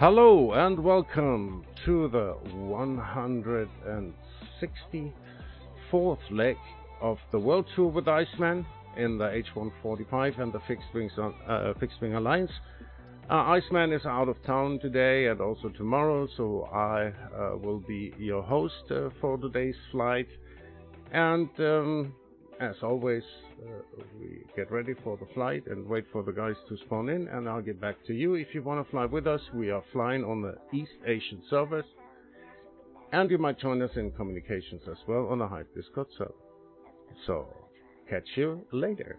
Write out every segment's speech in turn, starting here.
Hello and welcome to the 164th leg of the World Tour with Iceman in the H145 and the Fixed Wing Alliance. Iceman is out of town today and also tomorrow, so I will be your host for today's flight. And as always, we get ready for the flight and wait for the guys to spawn in, and I'll get back to you. If you want to fly with us, we are flying on the East Asian servers, and you might join us in communications as well on the Hive Discord server. So, catch you later.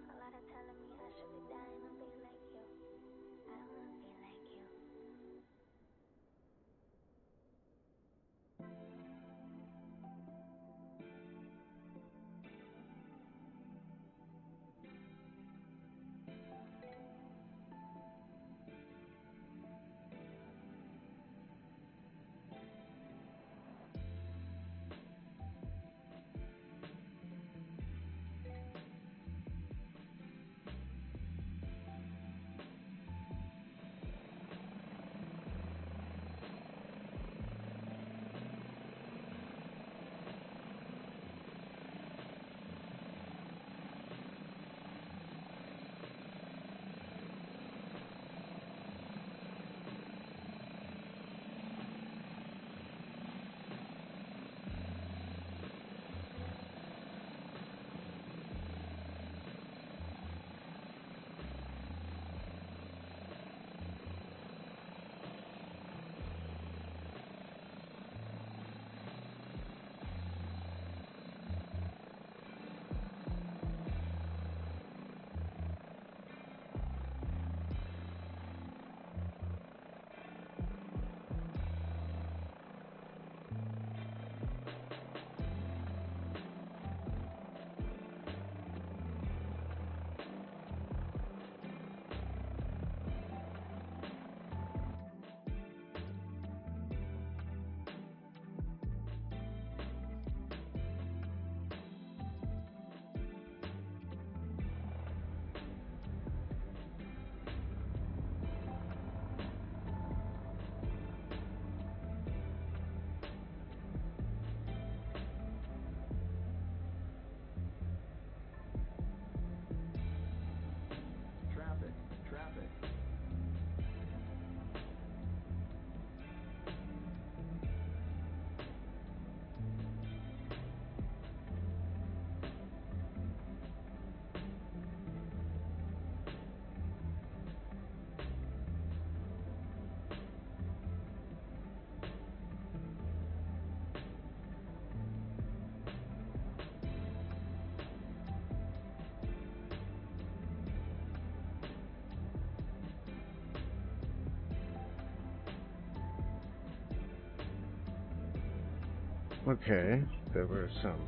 Okay, there were some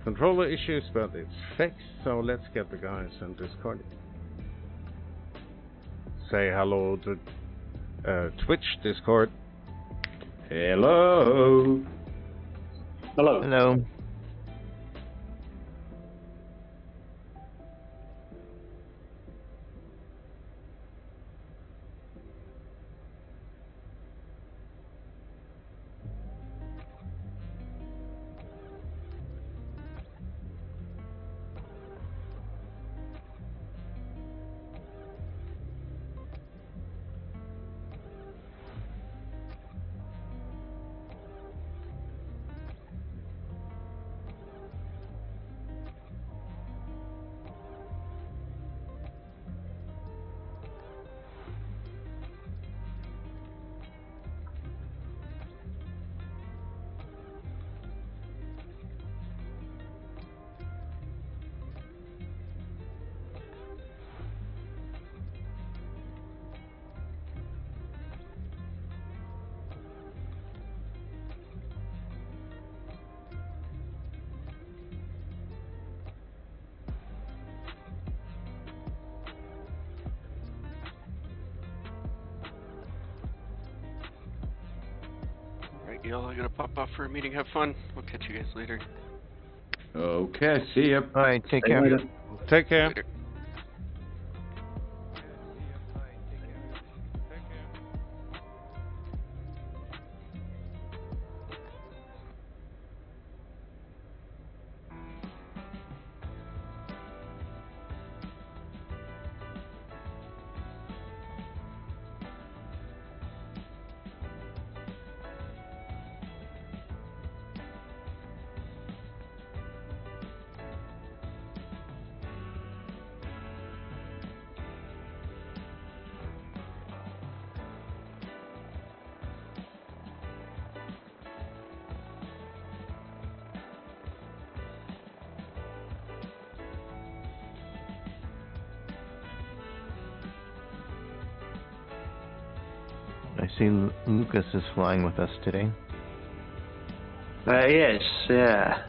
controller issues, but it's fixed, so let's get the guys in Discord. Say hello to Twitch Discord. Hello. Hello. Hello. Alright, y'all, I gotta pop off for a meeting. Have fun. I'll catch you guys later. Okay, see ya. Alright, take care. Later. Take care. Later. I see Lucas is flying with us today. Yes, yeah.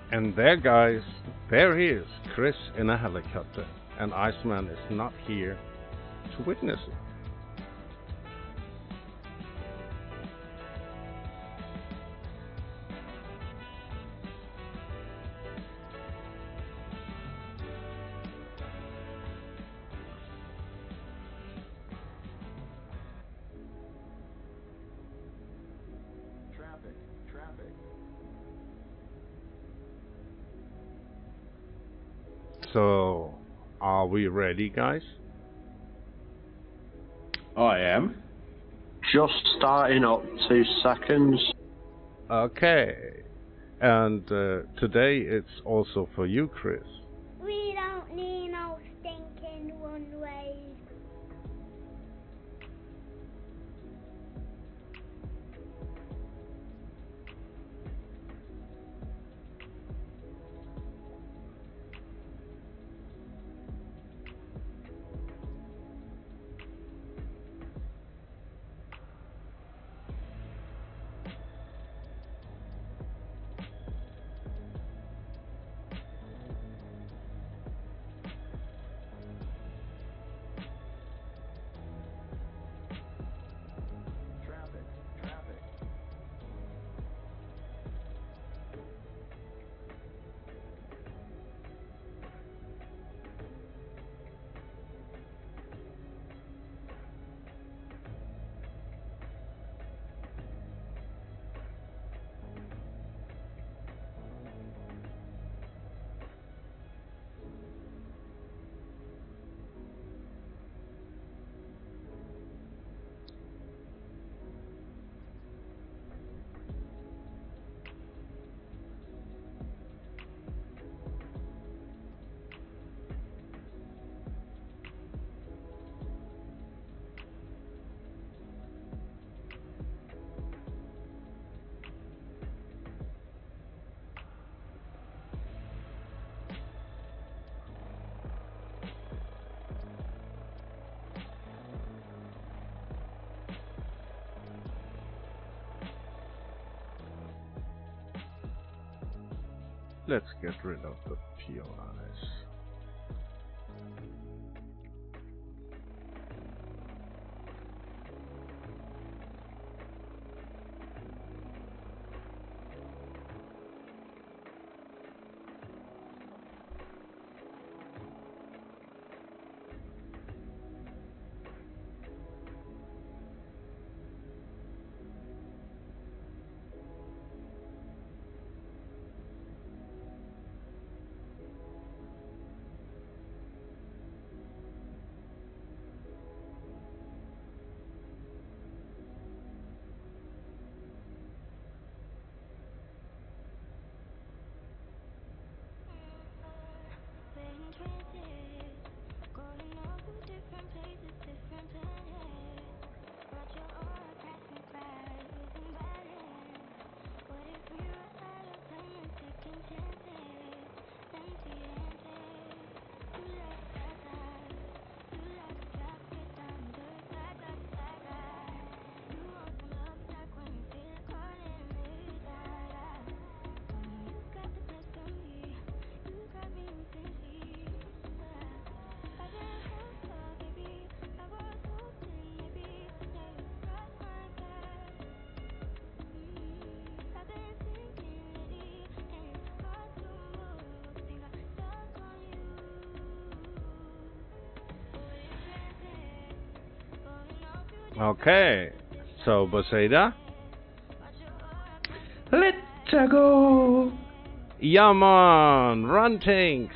And there, guys, there he is, Chris in a helicopter, and Iceman is not here to witness it. So, are we ready, guys? I am. Just starting up, 2 seconds. Okay. And today it's also for you, Chris. We don't need no stinking runways. Let's get rid of the POIs. Okay, so Boseda. Let's go. Yeah, man, run tanks.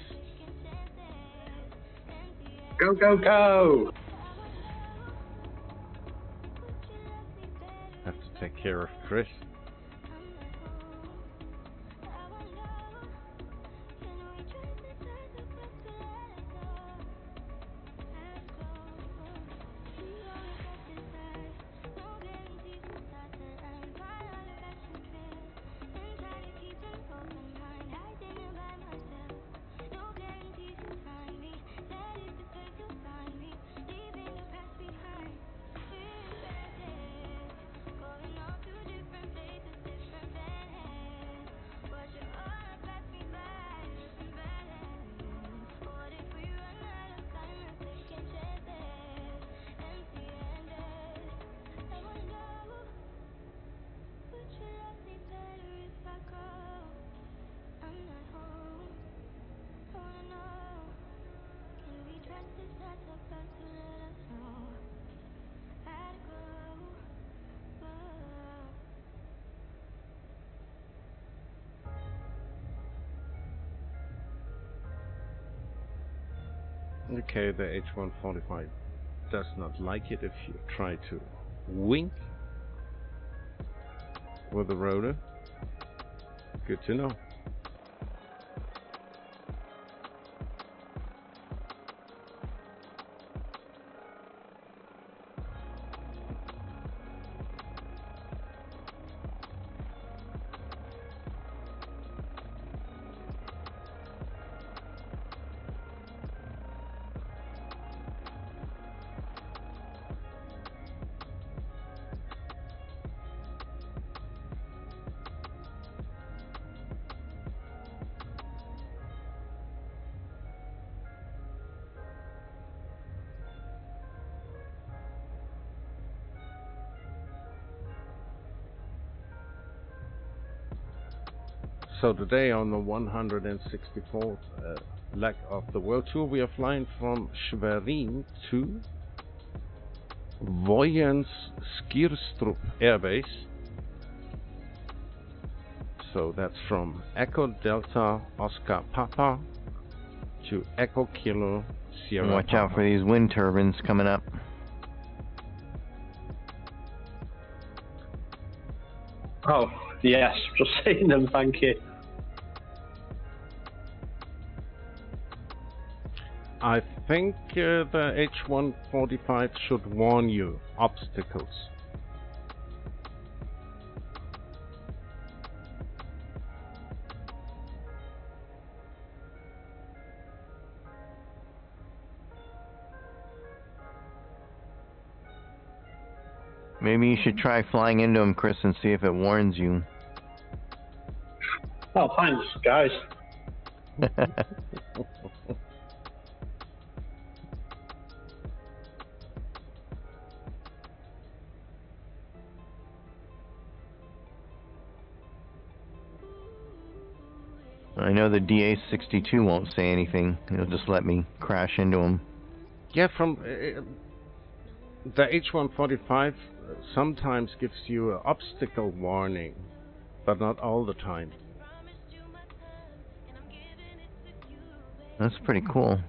Go, go, go! Have to take care of Chris. Okay, the H145 does not like it if you try to wink with the rotor. Good to know. So today on the 164th leg of the World Tour, we are flying from Schwerin to Vojens Skirstrup Air Base. So that's from Echo Delta Oscar Papa to Echo Kilo Sierra Watch Papa. out for these wind turbines coming up. Oh, yes, just seeing them, thank you. I think the H145 should warn you obstacles. Maybe you should try flying into them, Chris, and see if it warns you. Oh, thanks, guys. I know the DA-62 won't say anything. He'll just let me crash into him. Yeah, from the H145 sometimes gives you an obstacle warning, but not all the time. That's pretty cool.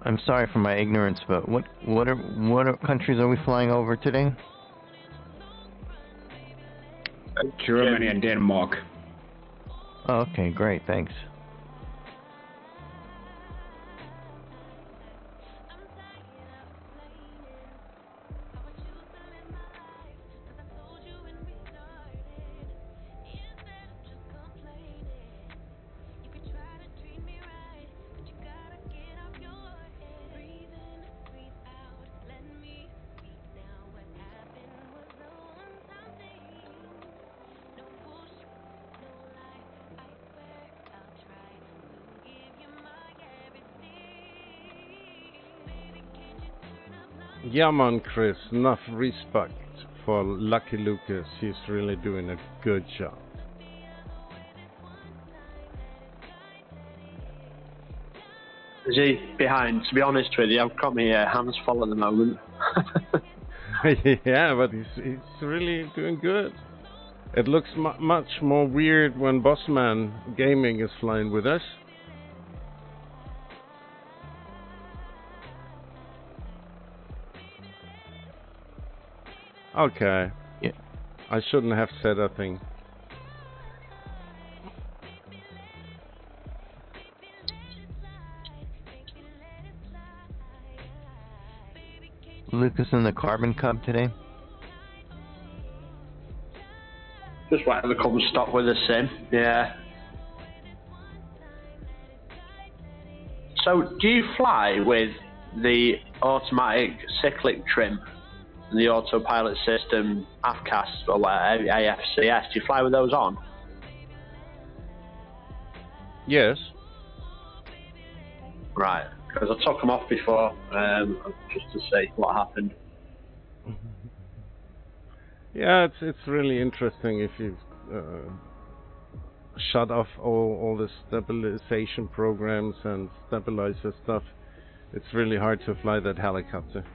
I'm sorry for my ignorance, but what countries are we flying over today? Germany and Denmark. Oh, okay, great, thanks. Yeah, man, Chris. Enough respect for Lucky Lucas. He's really doing a good job. Is he behind? To be honest with you, I've got my hands full at the moment. Yeah, but he's really doing good. It looks much more weird when Bossman Gaming is flying with us. Okay. Yeah. I shouldn't have said a thing. Lucas in the Carbon Cub today? Just whatever comes stock with the sim, yeah. So, do you fly with the automatic cyclic trim and the autopilot system AFCAS or AFCS? Do you fly with those on? Yes. Right, because I took them off before, just to see what happened. Yeah, it's really interesting if you shut off all the stabilization programs and stabilizer stuff. It's really hard to fly that helicopter.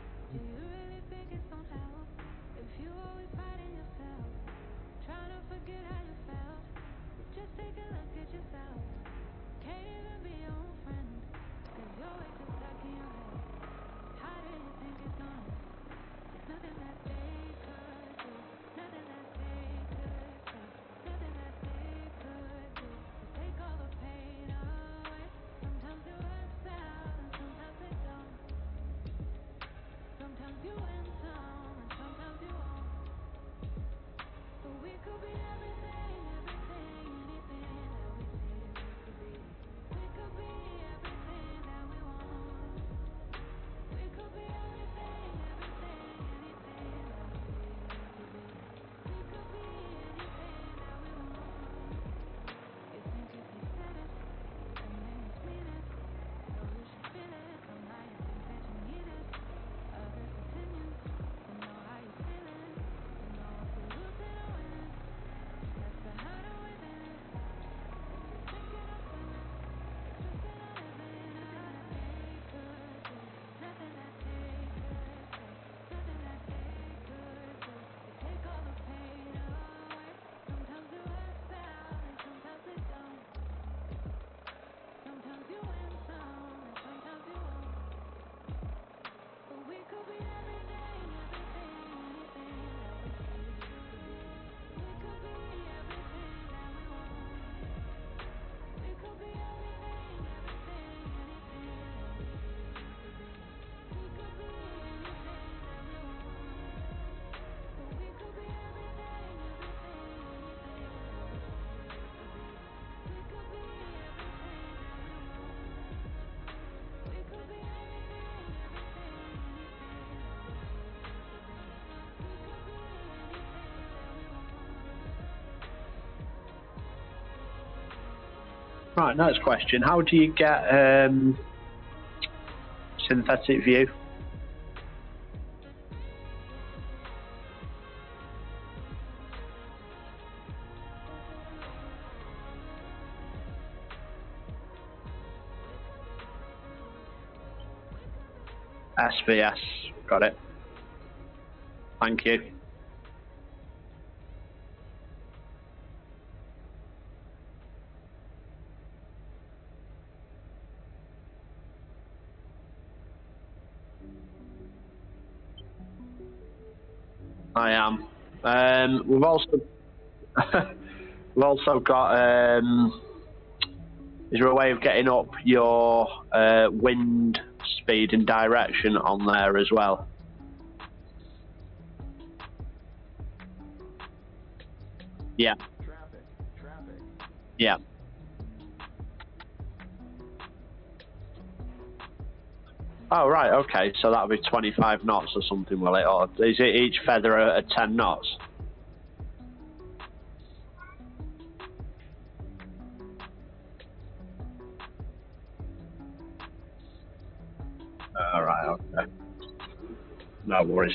Right, next question. How do you get synthetic view? SVS, got it. Thank you. I am. We've also got. Is there a way of getting up your wind speed and direction on there as well? Yeah. Traffic. Yeah. Oh, right, okay, so that'll be 25 knots or something, will it? Or is it each feather at 10 knots? All right, okay. No worries.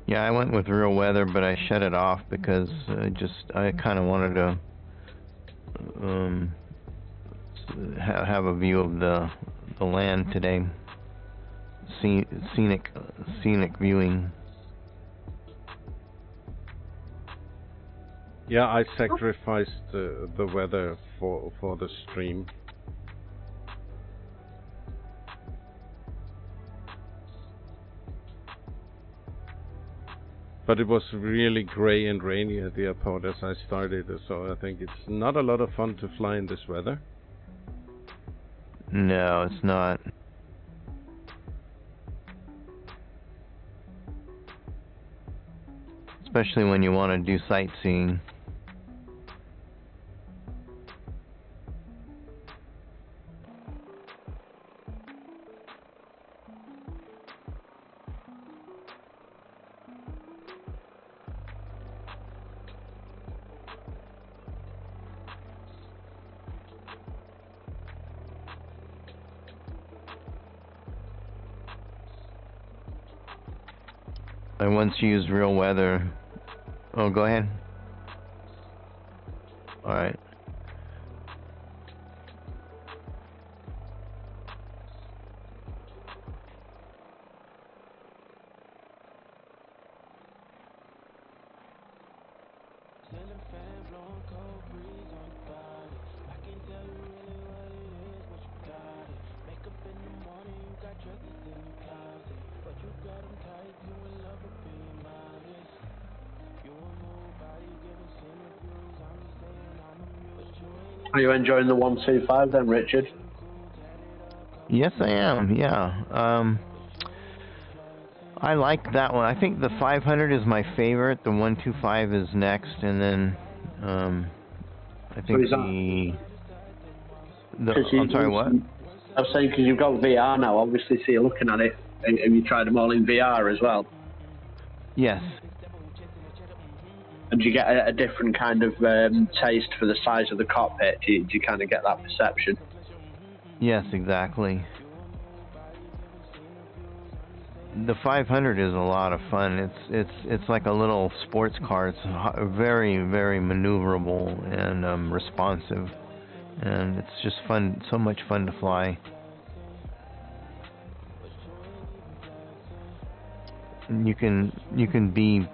Yeah, I went with real weather, but I shut it off because I kind of wanted to have a view of the land today. Scenic viewing. Yeah, I sacrificed the weather for the stream. But it was really grey and rainy at the airport as I started, so I think it's not a lot of fun to fly in this weather. No, it's not. Especially when you want to do sightseeing. I once used real weather. Oh, go ahead. All right. Are you enjoying the 125 then, Richard? Yes, I am. Yeah. I like that one. I think the 500 is my favorite. The 125 is next, and then I think I'm sorry, what? I was saying because you've got VR now, obviously, so you're looking at it. Have you tried them all in VR as well? Yes. And do you get a different kind of taste for the size of the cockpit? Do you kind of get that perception? Yes, exactly. The 500 is a lot of fun. It's like a little sports car. It's very, very maneuverable and responsive, and it's just fun. So much fun to fly. And you can be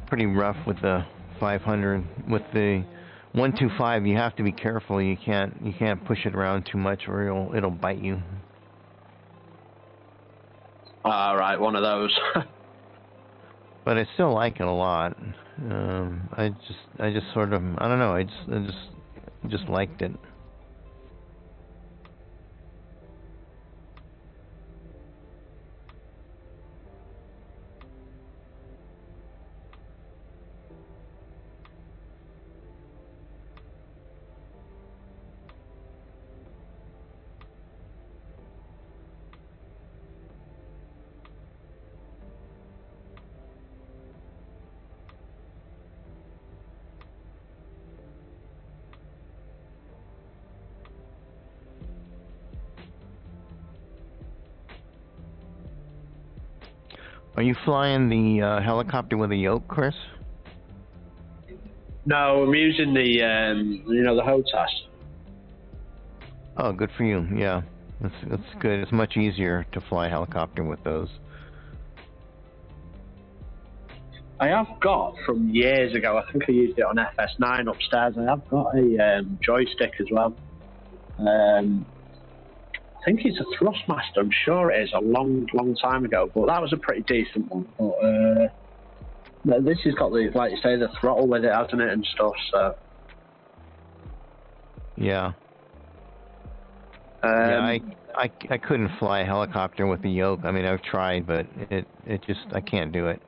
pretty rough with the 500. With the 125, you have to be careful. You can't push it around too much, or it'll bite you. All right, one of those. But I still like it a lot. I just sort of, I don't know. I just liked it. Are you flying the helicopter with a yoke, Chris? No, I'm using the the HOTAS. Oh, good for you. Yeah, that's good. It's much easier to fly a helicopter with those. I have got from years ago. I think I used it on FS9 upstairs. I have got a joystick as well. I think it's a Thrustmaster. I'm sure it is. A long time ago, but that was a pretty decent one. But this has got the, like you say, the throttle with it, hasn't it, and stuff. So yeah. Yeah, I couldn't fly a helicopter with a yoke. I mean, I've tried, but it just, I can't do it.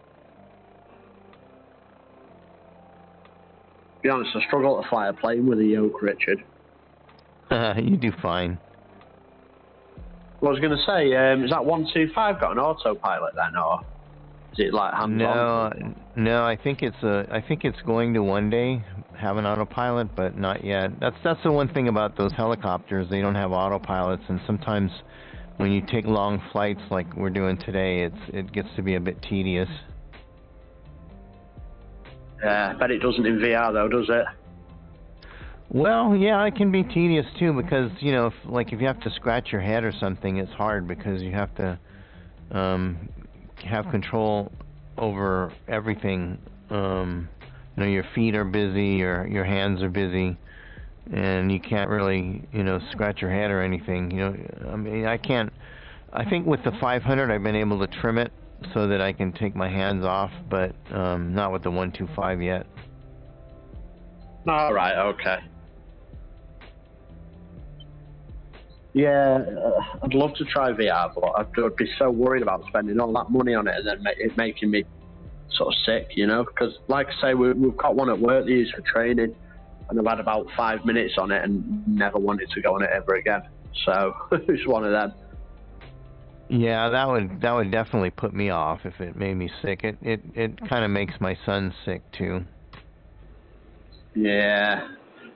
To be honest, I struggle to fly a plane with a yoke, Richard. You do fine. Well, I was going to say, is that 125 got an autopilot then, or is it like hands-on? No, I think it's going to one day have an autopilot, but not yet. That's the one thing about those helicopters. They don't have autopilots, and sometimes when you take long flights like we're doing today, it gets to be a bit tedious. Yeah, I bet it doesn't in VR though, does it? Well, yeah, it can be tedious too, because if you have to scratch your head or something, it's hard because you have to have control over everything. Your feet are busy, your hands are busy, and you can't really scratch your head or anything. I mean, I think with the 500 I've been able to trim it so that I can take my hands off, but not with the 125 yet. All right, okay. Yeah, I'd love to try VR, but I'd be so worried about spending all that money on it and then it making me sort of sick, because like I say, we've got one at work they use for training, and I've had about 5 minutes on it and never wanted to go on it ever again. So it's one of them. Yeah, that would definitely put me off if it made me sick. It kind of makes my son sick too. Yeah.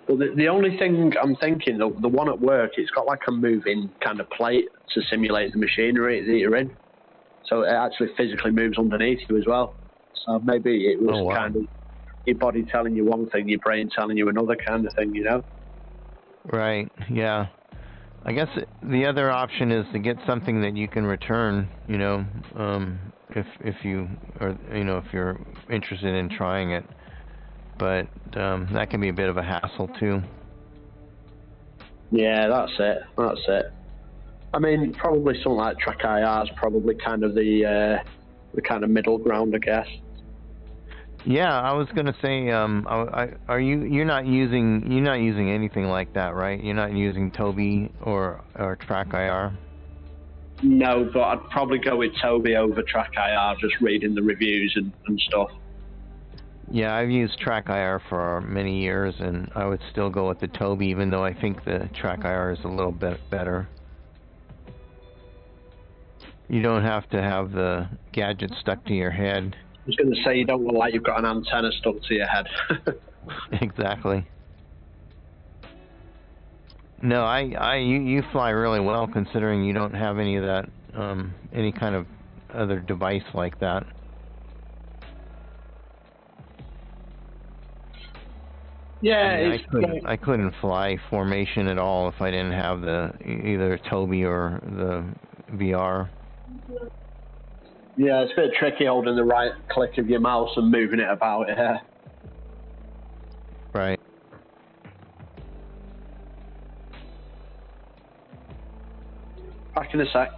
Well, the only thing I'm thinking, the one at work, it's got like a moving kind of plate to simulate the machinery that you're in. So it actually physically moves underneath you as well. So maybe it was kind of your body telling you one thing, your brain telling you another kind of thing, Right, yeah. I guess the other option is to get something that you can return, if you are, if you're interested in trying it. But that can be a bit of a hassle too. Yeah, that's it. I mean, probably something like Track IR is probably kind of the kind of middle ground, I guess. Yeah, I was gonna say, you're not using anything like that, right? You're not using Toby or Track IR. No, but I'd probably go with Toby over Track IR, just reading the reviews and stuff. Yeah, I've used Track IR for many years, and I would still go with the Toby, even though I think the Track IR is a little bit better. You don't have to have the gadget stuck to your head. I was going to say, you don't look like you've got an antenna stuck to your head. Exactly. No, you fly really well, considering you don't have any of that, any kind of other device like that. Yeah, I couldn't fly formation at all if I didn't have either Toby or the VR. Yeah, it's a bit tricky holding the right click of your mouse and moving it about, yeah. Right. Back in a sec.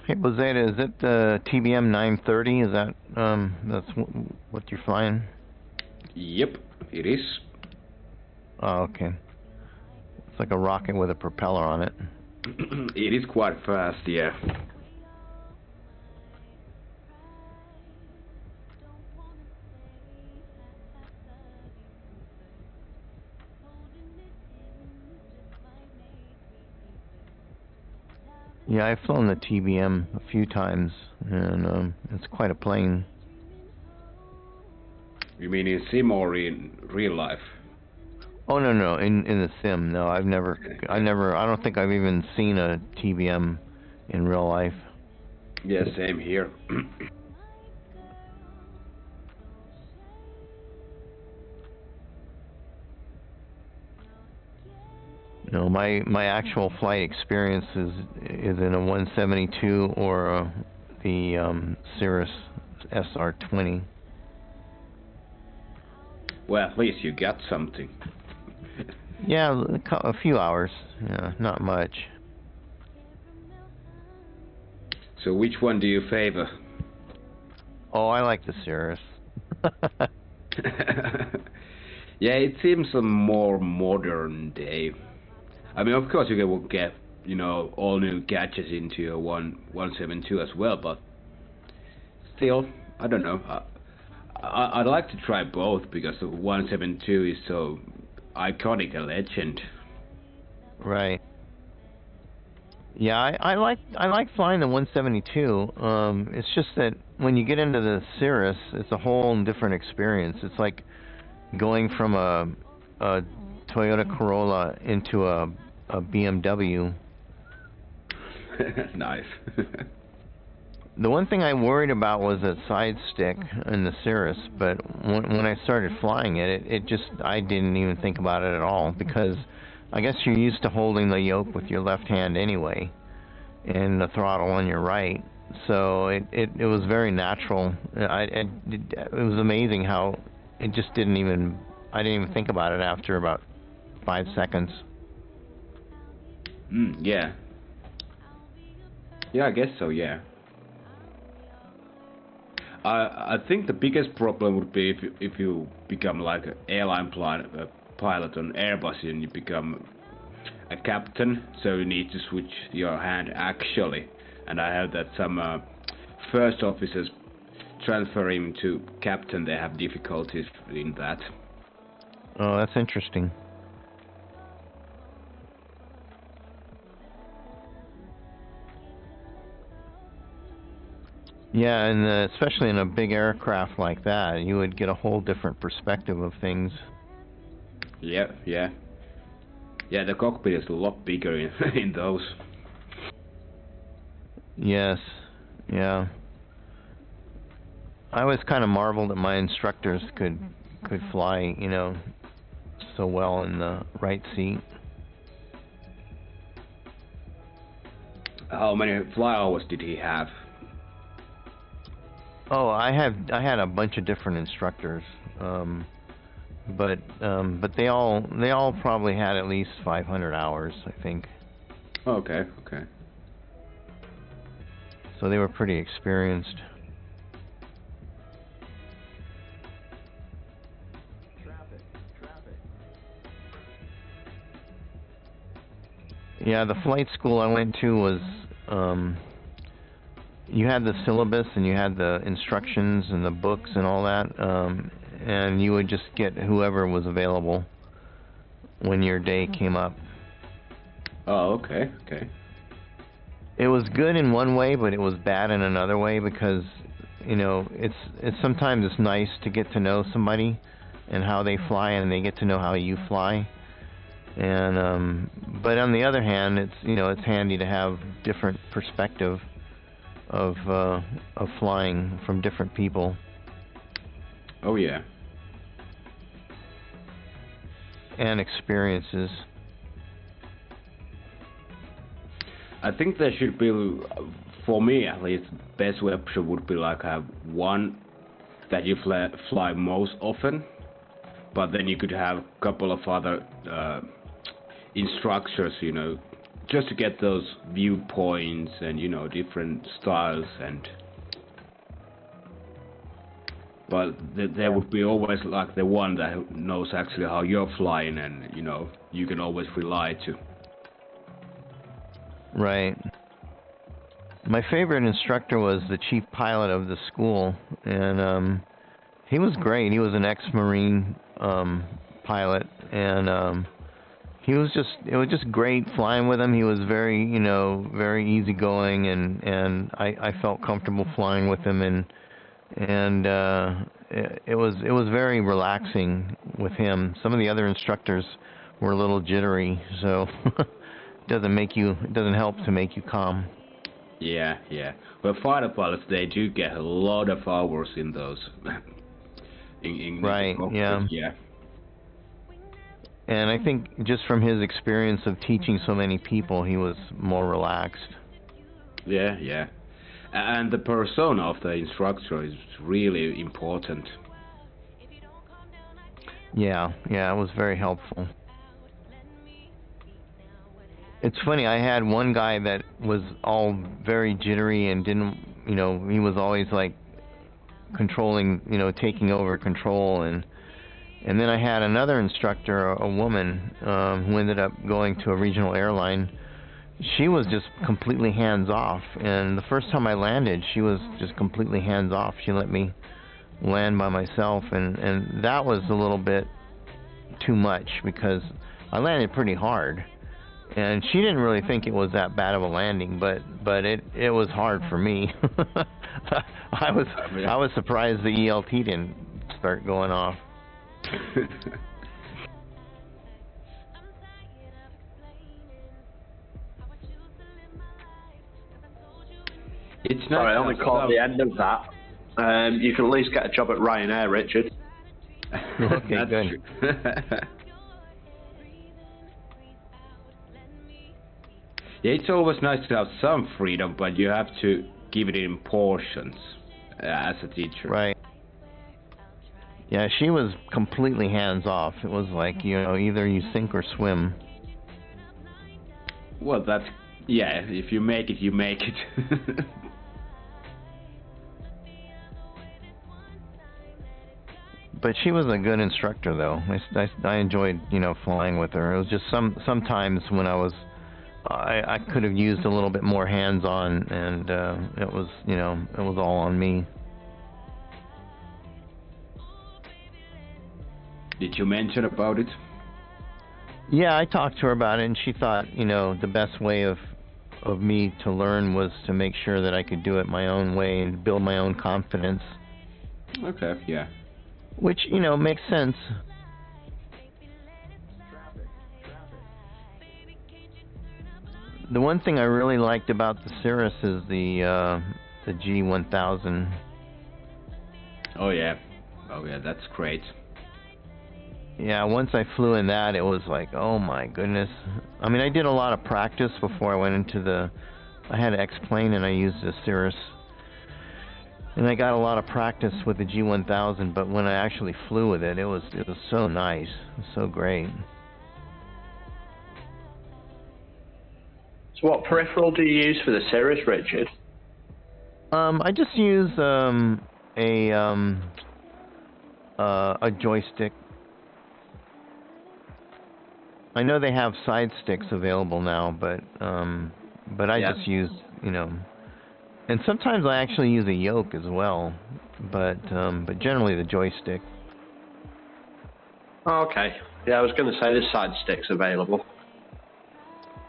Hey, Bozeta, is it the TBM 930? Is that that's what you're flying? Yep, it is. Oh, okay. It's like a rocket with a propeller on it. It is quite fast, yeah. Yeah, I've flown the TBM a few times, and it's quite a plane. You mean in sim or in real life? Oh no, in the sim. No, I don't think I've even seen a TBM in real life. Yeah, same here. No, my actual flight experience is in a 172 or the Cirrus SR-20. Well, at least you got something. Yeah, a few hours. Yeah, not much. So which one do you favor? Oh, I like the Cirrus. Yeah, it seems a more modern day. I mean, of course you will get, you know, all new gadgets into your 172 as well, but still, I don't know. I'd like to try both because the 172 is so iconic a legend. Right. Yeah, I like flying the 172. It's just that when you get into the Cirrus, it's a whole different experience. It's like going from a Toyota Corolla into a BMW. Nice. The one thing I worried about was that side stick in the Cirrus, but when I started flying it just I didn't even think about it at all, because I guess you're used to holding the yoke with your left hand anyway, and the throttle on your right. So it was very natural. It was amazing how it just I didn't even think about it after about 5 seconds. Yeah. Yeah, I guess so, yeah. I think the biggest problem would be if you become like an airline pilot on Airbus and you become a captain, so you need to switch your hand actually. And I heard that some first officers transferring to captain, they have difficulties in that. Oh, that's interesting. Yeah, and especially in a big aircraft like that, you would get a whole different perspective of things. Yeah. Yeah, the cockpit is a lot bigger in those. Yes, yeah. I always kind of marveled that my instructors could fly, you know, so well in the right seat. How many fly hours did he have? Oh, I had a bunch of different instructors, but they all probably had at least 500 hours, I think. Okay. So they were pretty experienced. Yeah, the flight school I went to was, you had the syllabus and you had the instructions and the books and all that, and you would just get whoever was available when your day came up. Oh, okay. It was good in one way, but it was bad in another way, because, you know, it's sometimes it's nice to get to know somebody and how they fly, and they get to know how you fly. And but on the other hand, it's handy to have different perspective of flying from different people. Oh yeah. And experiences. I think there should be, for me at least, best option would be like have one that you fly most often, but then you could have a couple of other instructors, you know, just to get those viewpoints and, you know, different styles. And but there would be always like the one that knows actually how you're flying, and, you know, you can always rely to. Right. My favorite instructor was the chief pilot of the school, and he was great. He was an ex-Marine pilot, and it was just great flying with him. He was very, very easygoing, and I felt comfortable flying with him, and it was very relaxing with him. Some of the other instructors were a little jittery, so it doesn't help to make you calm. Yeah, yeah. Well, fighter pilots, they do get a lot of hours in those. Right, yeah. Yeah. And I think just from his experience of teaching so many people, he was more relaxed. Yeah, yeah. And the persona of the instructor is really important. Yeah, it was very helpful. It's funny, I had one guy that was all very jittery and didn't, he was always like controlling, taking over control, and then I had another instructor, a woman, who ended up going to a regional airline. She was just completely hands-off, and the first time I landed, she was just completely hands-off. She let me land by myself, and that was a little bit too much, because I landed pretty hard, and she didn't really think it was that bad of a landing, but it was hard for me. I was surprised the ELT didn't start going off. It's not. Sorry, I only caught the end of that. You can at least get a job at Ryanair, Richard. Okay, good. Yeah, it's always nice to have some freedom, but you have to give it in portions as a teacher. Right. Yeah, she was completely hands-off. It was like, either you sink or swim. Well, yeah, if you make it, you make it. But she was a good instructor, though. I enjoyed, flying with her. It was just sometimes when I could have used a little bit more hands-on, and it was all on me. Did you mention about it? Yeah, I talked to her about it, and she thought, the best way of me to learn was to make sure that I could do it my own way and build my own confidence. Okay, yeah. Which, makes sense. The one thing I really liked about the Cirrus is the G1000. Oh yeah, that's great. Yeah, once I flew in that, it was like, oh my goodness. I mean, I did a lot of practice before I went into I had an X-plane and I used the Cirrus. And I got a lot of practice with the G1000, but when I actually flew with it, it was so nice, so great. So what peripheral do you use for the Cirrus, Richard? I just use a joystick. I know they have side sticks available now, but I just use, and sometimes I actually use a yoke as well, but generally the joystick. Oh, okay. Yeah, I was going to say there's side sticks available.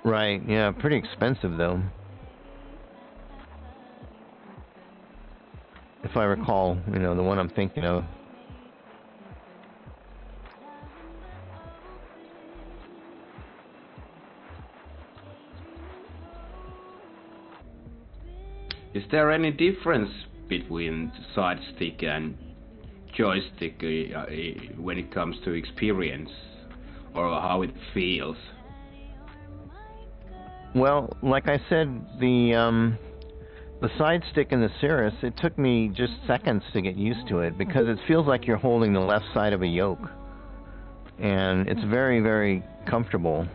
Right. Yeah, pretty expensive though. If I recall, the one I'm thinking of. Is there any difference between side stick and joystick when it comes to experience or how it feels? Well, like I said, the side stick in the Cirrus, it took me just seconds to get used to it because it feels like you're holding the left side of a yoke, and it's very, very comfortable.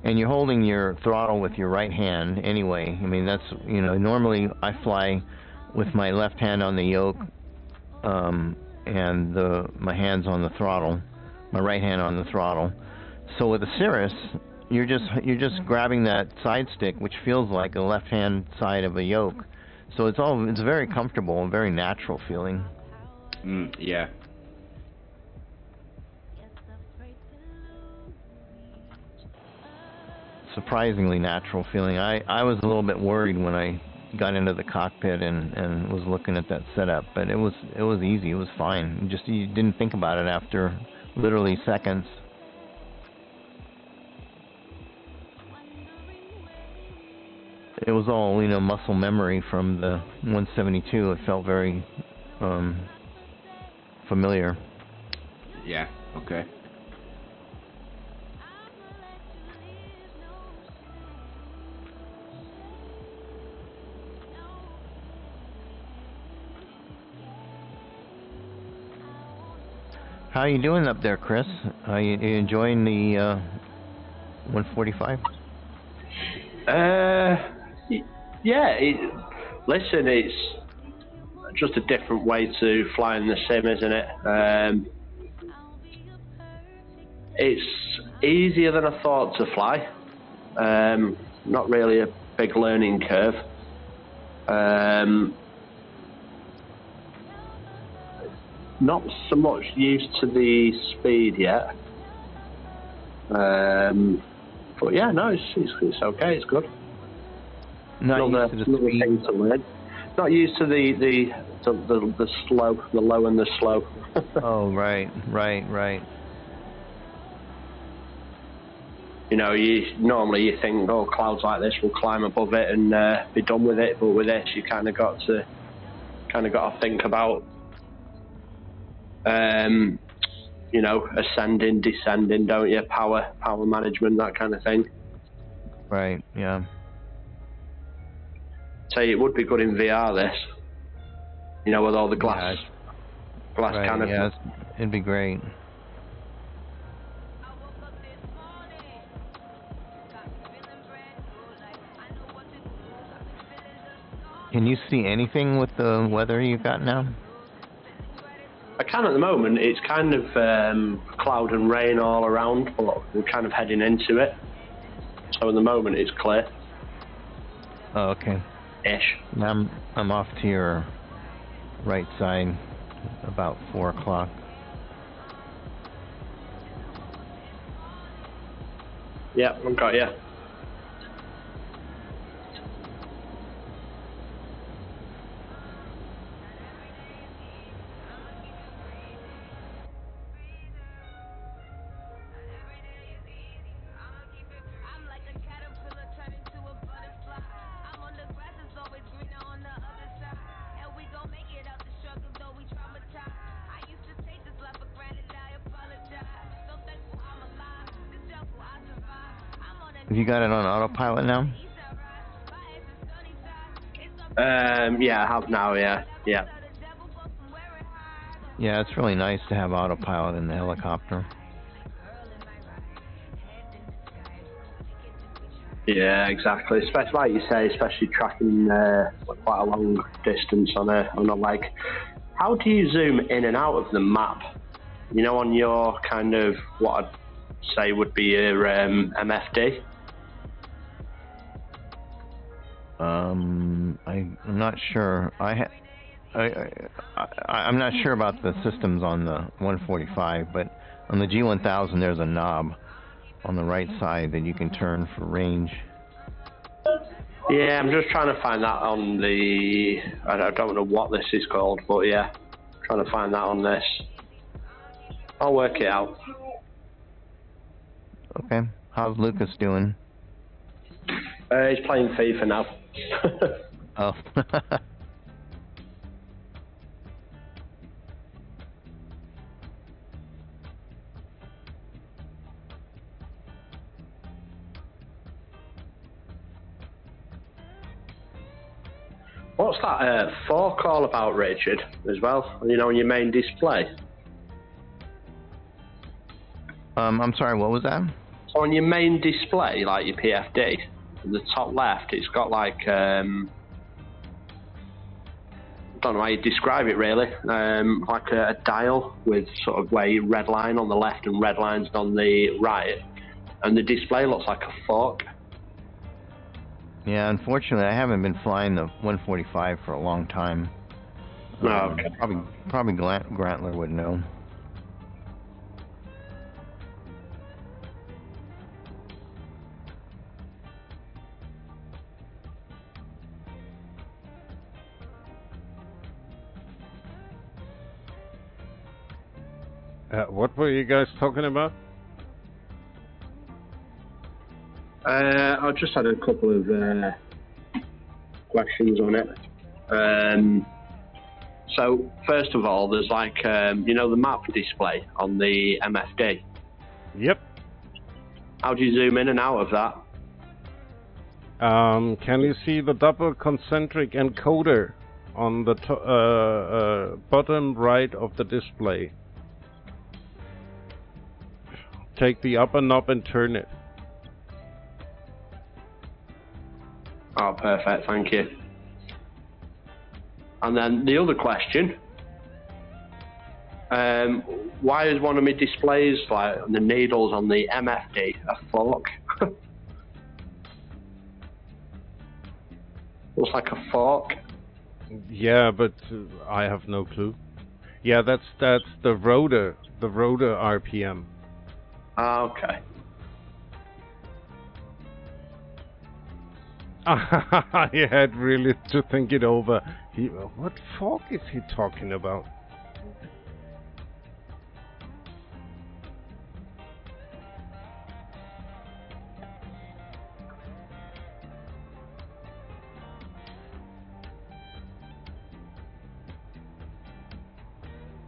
And you're holding your throttle with your right hand anyway. I mean, that's, normally I fly with my left hand on the yoke, and my hand's on the throttle, my right hand on the throttle. So with the Cirrus, you're just grabbing that side stick, which feels like a left hand side of a yoke. So it's very comfortable and very natural feeling. Yeah. surprisingly natural feeling. I was a little bit worried when I got into the cockpit and was looking at that setup, but it was easy. It was fine. You didn't think about it after literally seconds. It was all, muscle memory from the 172. It felt very familiar. Yeah, okay. How are you doing up there, Chris? Are you enjoying the 145? Yeah. Listen, it's just a different way to fly in the sim, isn't it? It's easier than I thought to fly. Not really a big learning curve. Not so much used to the speed yet. But yeah, no, it's okay. It's good. Not used to the speed. Thing to learn. Not used to the slow, the low and the slow. Oh, right. Normally you think, oh, clouds like this will climb above it and be done with it, but with this you kind of got to think about, ascending, descending, don't you? Power management, that kind of thing. Right. Yeah. So it would be good in VR. This, with all the glass right, canopy. Yeah, it'd be great. Can you see anything with the weather you've got now? I can at the moment. It's kind of cloud and rain all around, but we're kind of heading into it. So at the moment it's clear. Oh, okay. Ish. I'm off to your right side about 4 o'clock. Yeah, I've got you. Have you got it on autopilot now? Yeah, I have now, yeah. Yeah, it's really nice to have autopilot in the helicopter. Yeah, exactly. Especially, like you say, especially tracking quite a long distance on a leg. How do you zoom in and out of the map? On your kind of, what I'd say would be your MFD? I'm not sure. I'm not sure about the systems on the 145, but on the G1000 there's a knob on the right side that you can turn for range. Yeah, I'm just trying to find that on the... I don't know what this is called, but yeah, trying to find that on this. I'll work it out. Okay. How's Lucas doing? He's playing FIFA now. Oh. What's that fork all about, Richard, as well? On your main display? I'm sorry, what was that? So on your main display, like your PFD, in the top left, it's got like, I don't know how you describe it really, like a dial with sort of where you red line on the left and red lines on the right, and the display looks like a fork. Yeah, unfortunately, I haven't been flying the 145 for a long time. Oh, okay. Probably Grantler would know. What were you guys talking about? I just had a couple of questions on it. So first of all, there's like you know, the map display on the MFD. Yep. How do you zoom in and out of that? Can you see the double concentric encoder on the bottom right of the display? Take the upper knob and turn it. Oh, perfect, thank you. And then the other question, why is one of my displays, like the needles on the MFD, a fork? Looks like a fork. Yeah, but I have no clue. Yeah, that's the rotor RPM. Ah, okay. I had really to think it over. What fork is he talking about?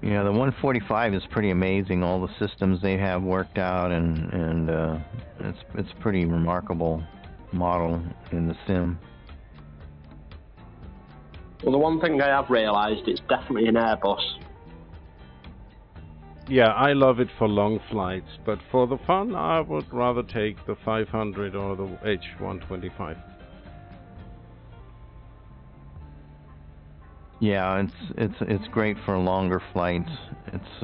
Yeah, the 145 is pretty amazing. All the systems they have worked out, and it's a pretty remarkable model in the sim. Well, the one thing I have realised, it's definitely an Airbus. Yeah, I love it for long flights, but for the fun, I would rather take the 500 or the H125. Yeah, it's great for longer flights. It's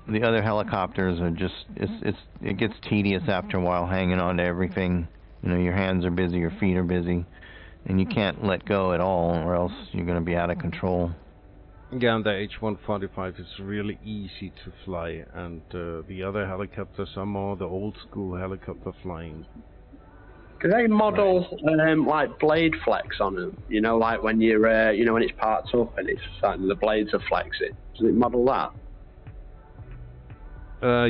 the other helicopters are just it gets tedious after a while hanging on to everything. You know, your hands are busy, your feet are busy, and you can't let go at all, or else you're going to be out of control. Yeah, and the H145 is really easy to fly, and the other helicopters are more the old school helicopter flying. Do they model like blade flex on them? You know, like when you're, you know, when it's parked up and it's like the blades are flexing. Does it model that?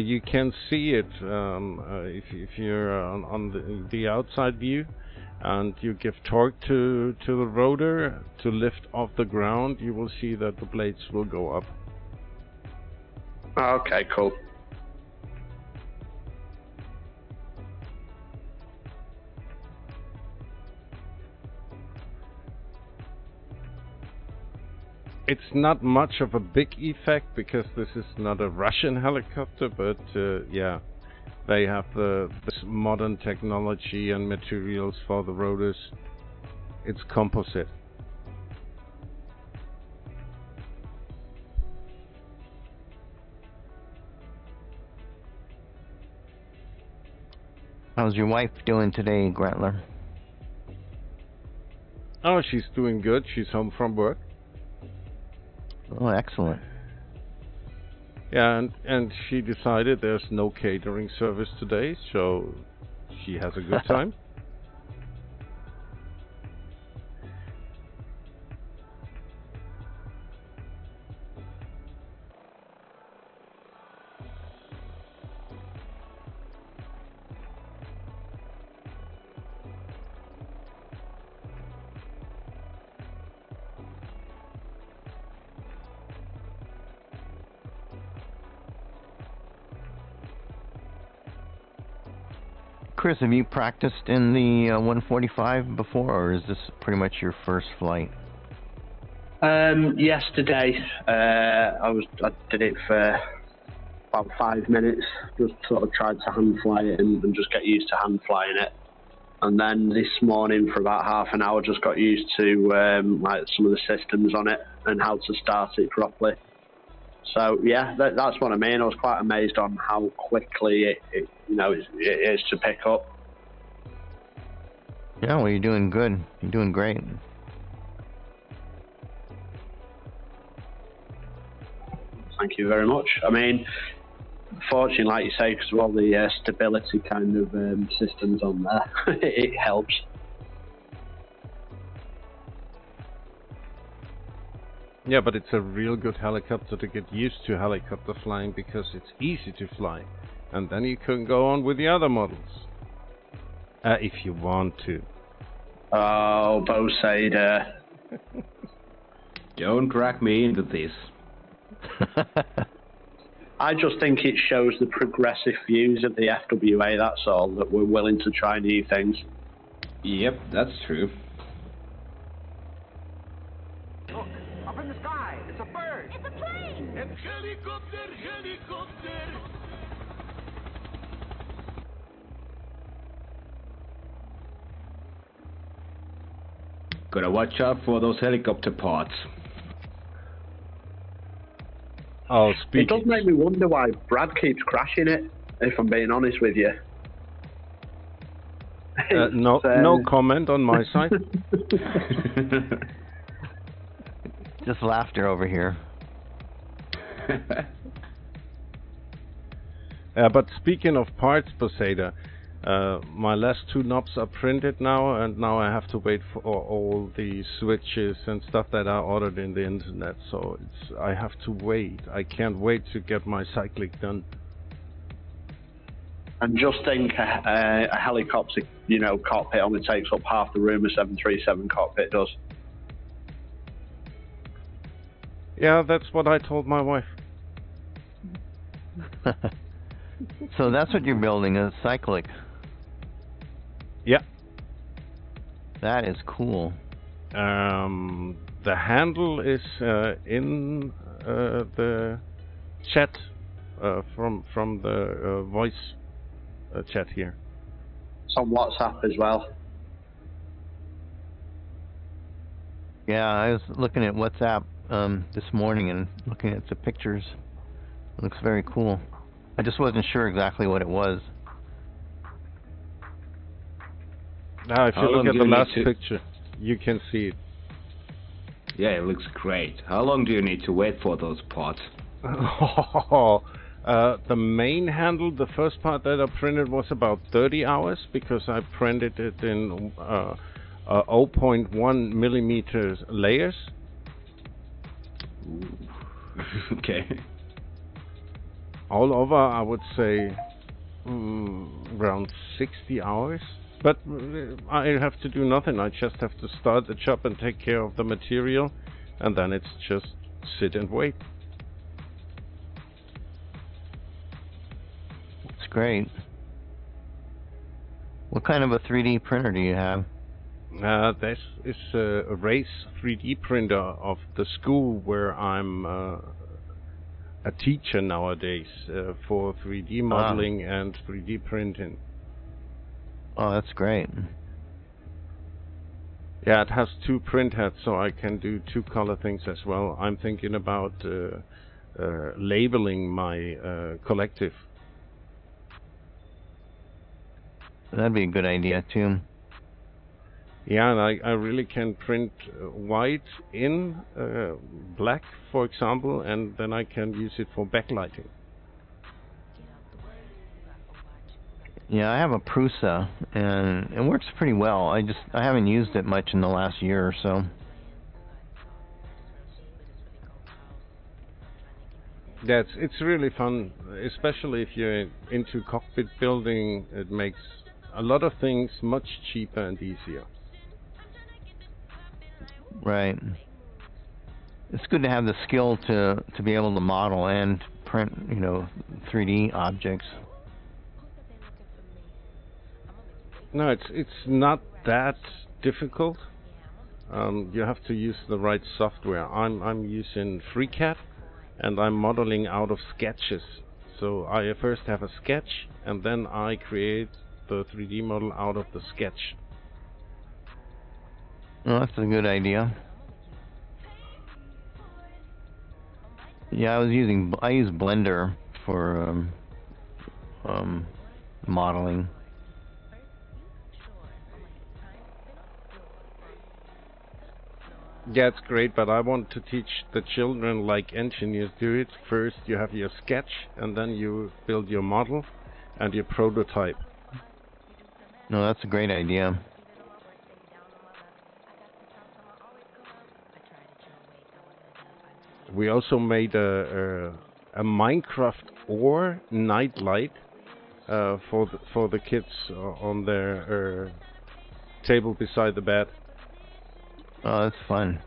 You can see it if you're on the outside view, and you give torque to the rotor to lift off the ground. You will see that the blades will go up. Oh, okay, cool. It's not much of a big effect because this is not a Russian helicopter, but yeah, they have this modern technology and materials for the rotors. It's composite. How's your wife doing today, Grantler? Oh, she's doing good. She's home from work. Oh, excellent. Yeah, and she decided there's no catering service today, so she has a good time. Chris, have you practiced in the 145 before, or is this pretty much your first flight? Yesterday, I did it for about 5 minutes. Just sort of tried to hand fly it and just get used to hand flying it. And then this morning, for about half an hour, just got used to like some of the systems on it and how to start it properly. So yeah, that's what I mean. I was quite amazed on how quickly it is to pick up. Yeah, well, you're doing good. You're doing great. Thank you very much. I mean, fortunately, like you say, because of all the stability kind of systems on there, it helps. Yeah, but it's a real good helicopter to get used to helicopter flying because it's easy to fly. And then you can go on with the other models. If you want to. Oh, Bo Sader. Don't drag me into this. I just think it shows the progressive views of the FWA, that's all, that we're willing to try new things. Yep, that's true. Look, up in the sky, it's a bird. It's a plane! It's helicopter, helicopter. Gotta watch out for those helicopter parts. Oh, It does make me wonder why Brad keeps crashing it, if I'm being honest with you. No comment on my side. Just laughter over here. But speaking of parts, Poseida, my last two knobs are printed now, and now I have to wait for all the switches and stuff that are ordered in the internet. So I have to wait. I can't wait to get my cyclic done. And just think, a helicopter, cockpit only takes up half the room a 737 cockpit does. Yeah, that's what I told my wife. So that's what you're building, a cyclic. Yeah. That is cool. The handle is in the chat from the voice chat here. It's on WhatsApp as well. Yeah, I was looking at WhatsApp this morning and looking at the pictures. It looks very cool. I just wasn't sure exactly what it was. Now, if you look at the last picture, you can see it. Yeah, it looks great. How long do you need to wait for those parts? The main handle, the first part that I printed was about 30 hours because I printed it in 0.1 millimeters layers. Ooh. Okay. All over, I would say around 60 hours. But I have to do nothing. I just have to start the job and take care of the material, and then it's just sit and wait. It's great. What kind of a 3D printer do you have? This is a Race 3D printer of the school where I'm a teacher nowadays for 3D modeling and 3D printing. Oh, that's great. Yeah, it has two print heads, so I can do two color things as well. I'm thinking about labeling my collective. That'd be a good idea, too. Yeah, and I really can print white in black, for example, and then I can use it for backlighting. Yeah, I have a Prusa, and it works pretty well. I haven't used it much in the last year or so. Yeah, it's really fun, especially if you're into cockpit building. It makes a lot of things much cheaper and easier. Right. It's good to have the skill to be able to model and print, 3D objects. No, it's not that difficult. You have to use the right software. I'm using FreeCAD, and I'm modeling out of sketches. So I first have a sketch, and then I create the 3D model out of the sketch. Oh, that's a good idea. Yeah, I use Blender for modeling. Yeah, it's great, but I want to teach the children like engineers do it. First you have your sketch, and then you build your model and your prototype. No, that's a great idea. we also made a Minecraft or night light for the kids on their table beside the bed. Oh, that's fun.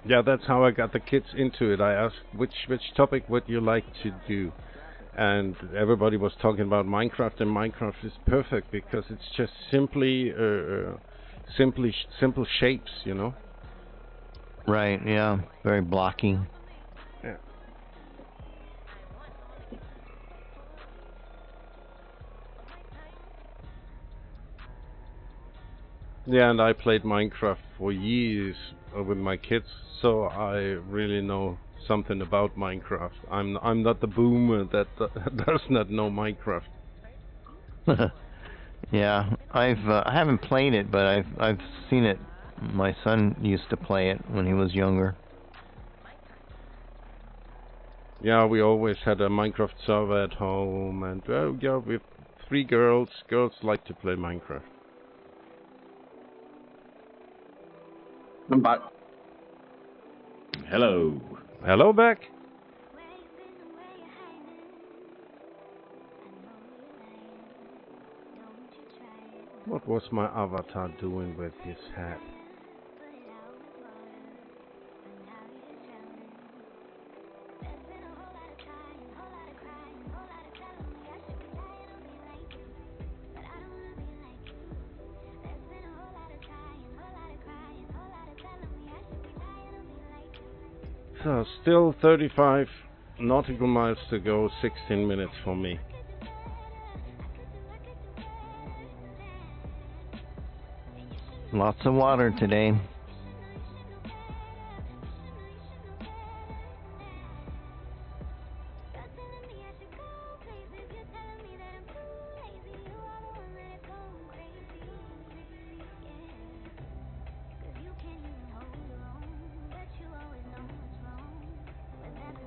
Yeah, that's how I got the kids into it. I asked which topic would you like to do, and everybody was talking about Minecraft, and Minecraft is perfect because it's just simple shapes, you know. Right, yeah, very blocky. Yeah. Yeah, and I played Minecraft for years with my kids, so I really know something about Minecraft. I'm not the boomer that does not know Minecraft. Yeah, I haven't played it, but I've seen it. My son used to play it when he was younger. Yeah, we always had a Minecraft server at home, and yeah, with 3 girls. Girls like to play Minecraft. I'm back. Hello. Hello, back. What was my avatar doing with his hat? So, still 35 nautical miles to go, 16 minutes for me. Lots of water today.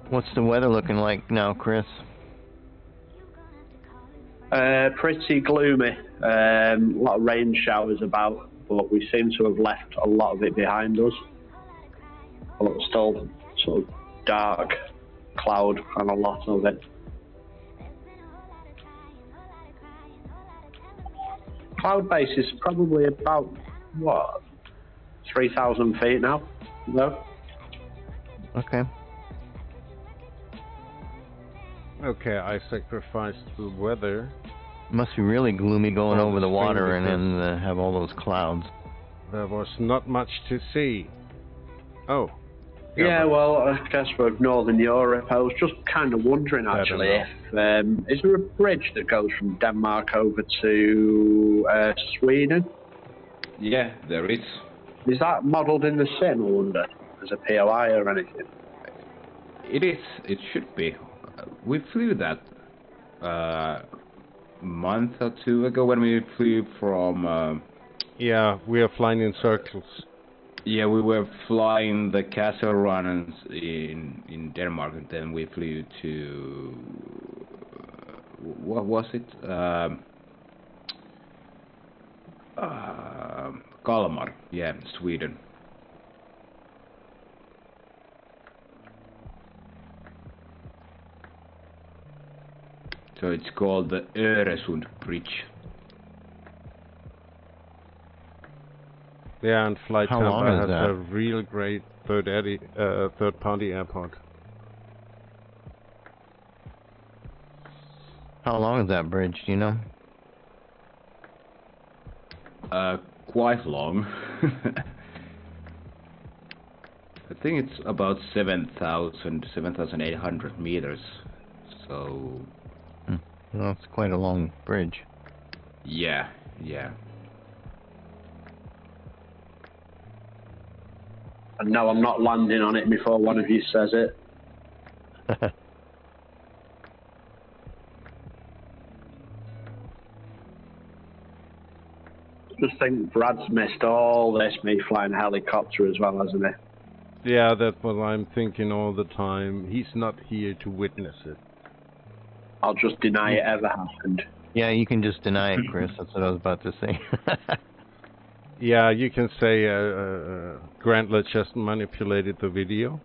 What's the weather looking like now, Chris? Pretty gloomy. A lot of rain showers about, but we seem to have left a lot of it behind us. But still sort of dark cloud and a lot of it. Cloud base is probably about, what, 3,000 feet now? No? Okay. Okay, I sacrificed the weather. Must be really gloomy going Oh, over the spring water and because then have all those clouds. there was not much to see. Oh. Yeah, well, I guess for Northern Europe, I was just kind of wondering actually if is there a bridge that goes from Denmark over to Sweden? Yeah, there is. Is that modelled in the sim, I wonder? As a POI or anything? It is. It should be. We flew that month or 2 ago when we flew from. Yeah, we are flying in circles. Yeah, we were flying the castle runs in Denmark, and then we flew to what was it? Kalmar. Yeah, Sweden. So it's called the Öresund Bridge. Yeah, and Flight How long Tampa is has that? a real great third-party airport. How long is that bridge, do you know? Quite long. I think it's about 7,800 meters. So. Well, it's quite a long bridge. Yeah, yeah. And no, I'm not landing on it before one of you says it. Just think Brad's missed all this, me flying a helicopter as well, hasn't he? Yeah, that's what I'm thinking all the time. He's not here to witness it. I'll just deny it ever happened. Yeah, you can just deny it, Chris. That's what I was about to say. Yeah, you can say Grantler just manipulated the video.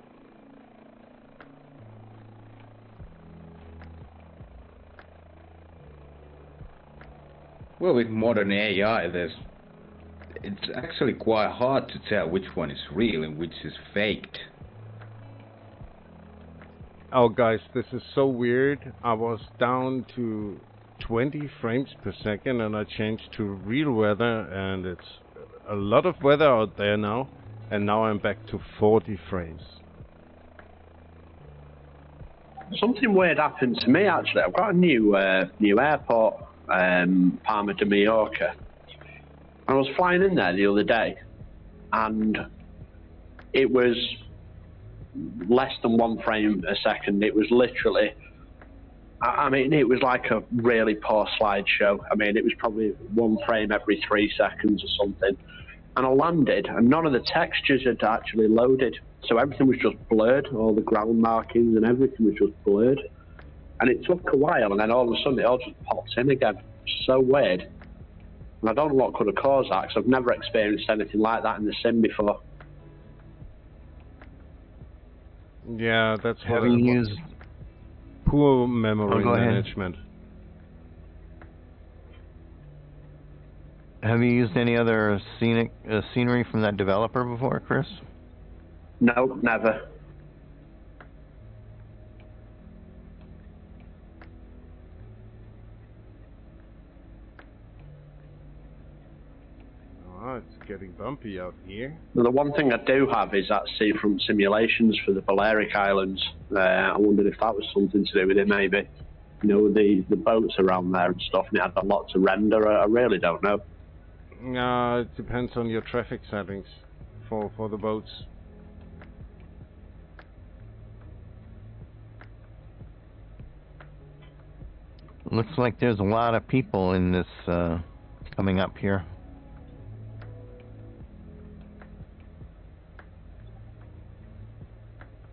Well, with modern AI, it's actually quite hard to tell which one is real and which is faked. Oh, guys, this is so weird. I was down to 20 frames per second, and I changed to real weather, and it's a lot of weather out there now, and now I'm back to 40 frames. Something weird happened to me actually. I've got a new airport, Palma de Mallorca. I was flying in there the other day, and it was less than 1 frame a second. It was literally, I mean, it was like a really poor slideshow. I mean, it was probably 1 frame every 3 seconds or something. And I landed, and none of the textures had actually loaded. So everything was just blurred, all the ground markings and everything was just blurred. And it took a while, and then all of a sudden it all just pops in again. So weird. And I don't know what could have caused that, because I've never experienced anything like that in the sim before. Yeah, that's what Have you used poor memory management. Have you used any other scenery from that developer before, Chris? No, never. Oh, it's getting bumpy out here. Well, the one thing I do have is that seafront simulations for the Balearic Islands. I wondered if that was something to do with it, maybe. You know, the boats around there and stuff, and it had a lot to render. I really don't know. It depends on your traffic settings for the boats. Looks like there's a lot of people in this coming up here.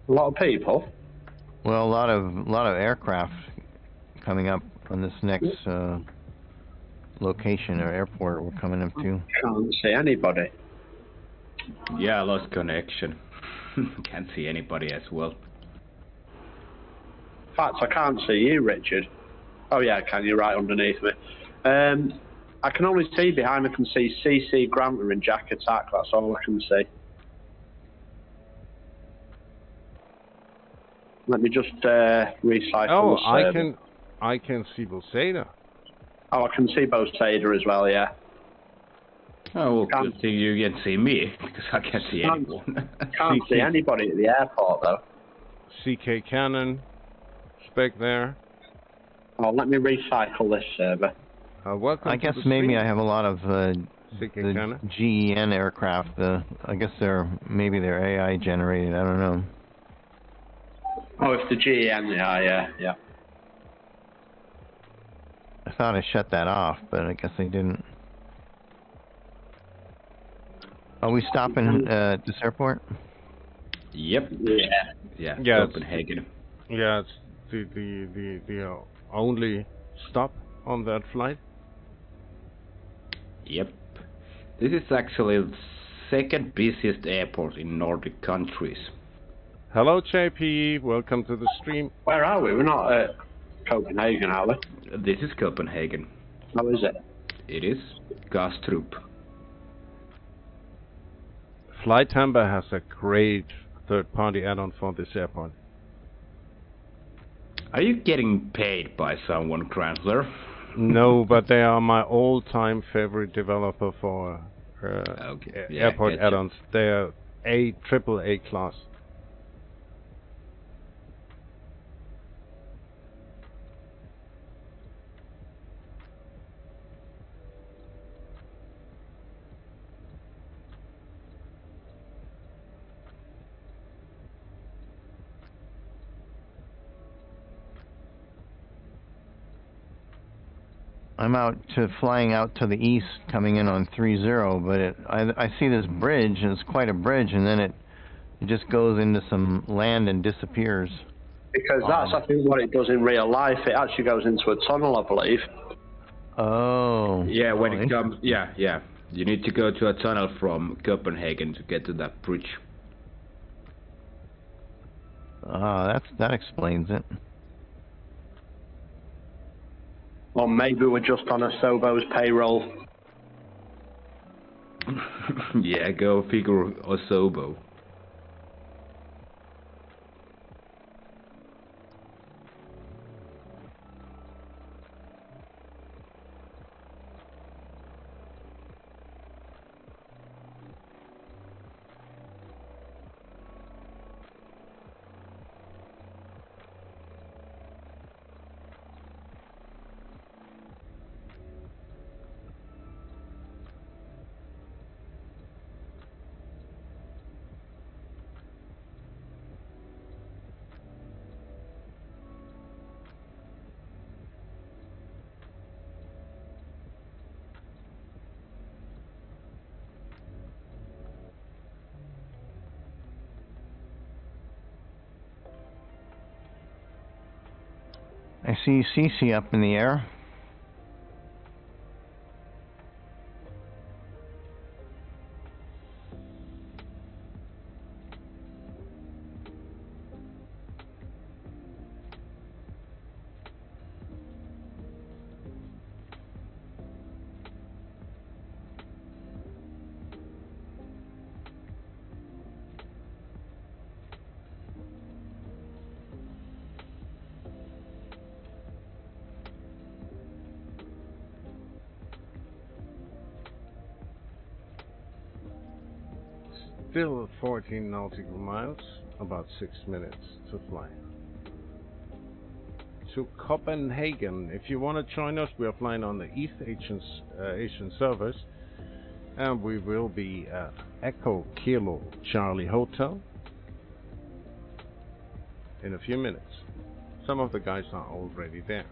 A lot of people? Well, a lot of aircraft coming up on this next location or airport we're coming up to. Can't see anybody. Yeah, I lost connection. Can't see anybody as well. In fact, I can't see you, Richard. Oh yeah, I can. You're right underneath me. I can only see behind me. I can see CC Grantler and Jack Attack. That's all I can see. Let me just recycle. Oh, the I can see Boseda. Oh, I can see Boseda as well. Yeah. Oh, well, good thing you can see me, because I can't see anyone. Can't see anybody at the airport though. CK Cannon, spec there. Oh, let me recycle this server. Welcome. I guess maybe I have a lot of CK the Cannon. GEN aircraft. I guess maybe they're AI generated. I don't know. Oh, it's the GEN. Yeah. I thought I shut that off, but I guess I didn't. Are we stopping at this airport? Yep. Yeah. Yeah, Copenhagen. Yeah, it's the only stop on that flight. Yep. This is actually the second busiest airport in Nordic countries. Hello, JP. Welcome to the stream. Where are we? We're not at Copenhagen, are we? This is Copenhagen. How is it? It is Gastrup. Flight Tampa has a great third-party add-on for this airport. Are you getting paid by someone, Grantler? No, but they are my all-time favorite developer for airport add-ons. They are AAA class. I'm flying out to the east, coming in on 30, but I see this bridge, and it's quite a bridge, and then it just goes into some land and disappears. Because that's, I think, what it does in real life. It actually goes into a tunnel, I believe. Oh. Yeah, when it comes, yeah. You need to go to a tunnel from Copenhagen to get to that bridge. That explains it. Or maybe we're just on a Sobo's payroll. Yeah, go figure, Osobo. I see CC up in the air. Still 14 nautical miles, about 6 minutes to fly. To Copenhagen. If you want to join us, we are flying on the East Asian service, and we will be at Echo Kilo Charlie Hotel in a few minutes. Some of the guys are already there.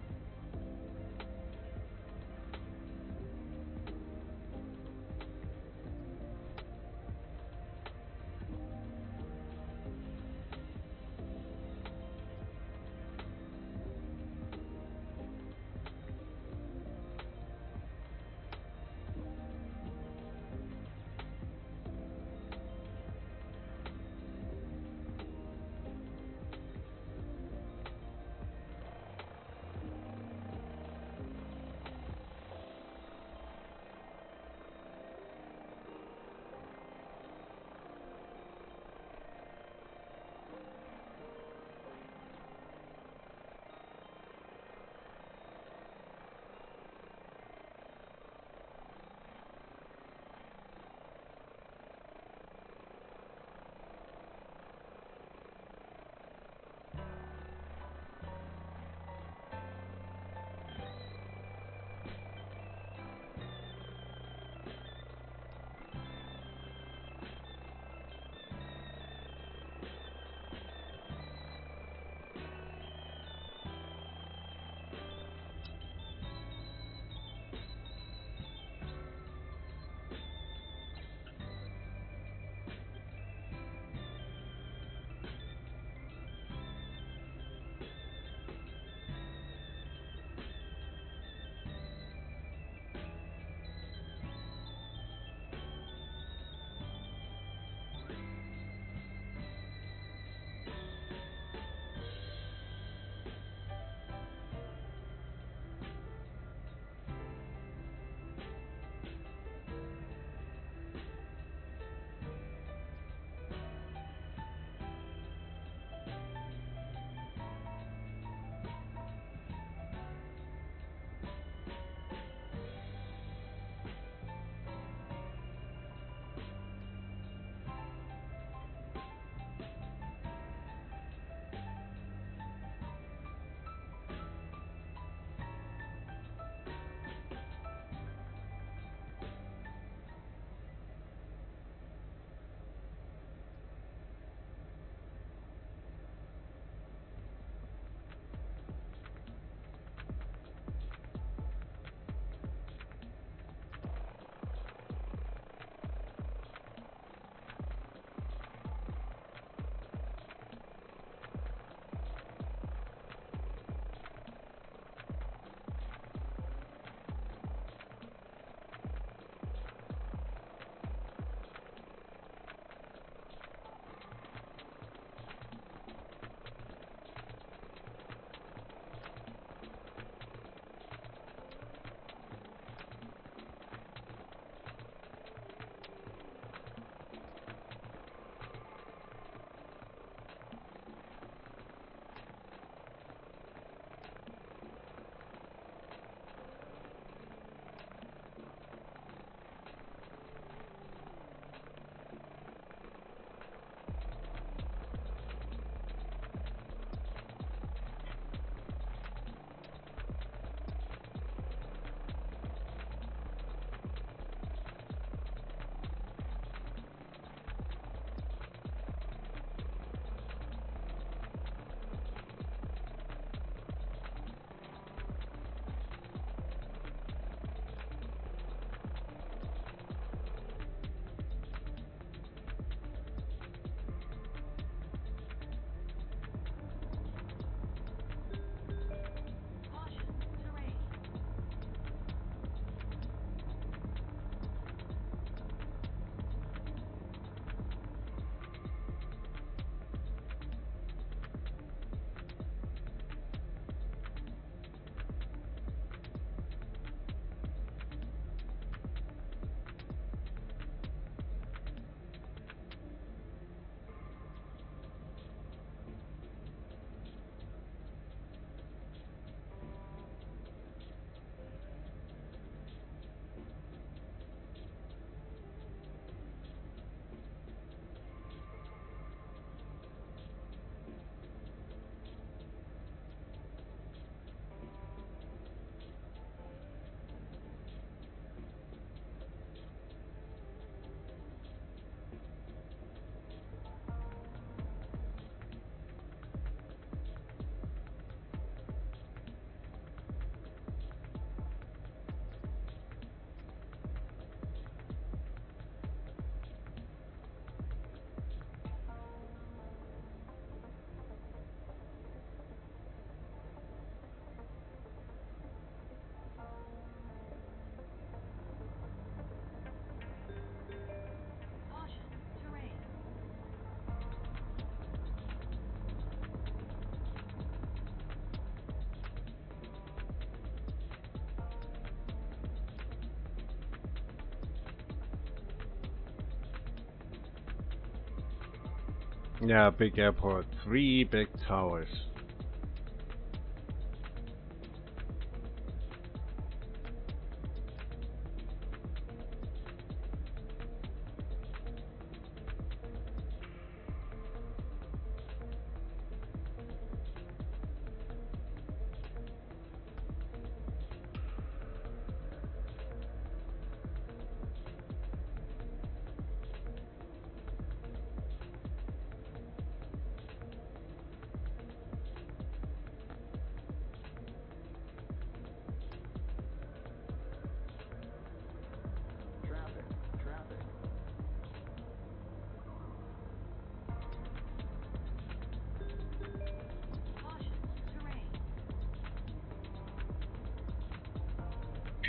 Yeah, big airport, 3 big towers.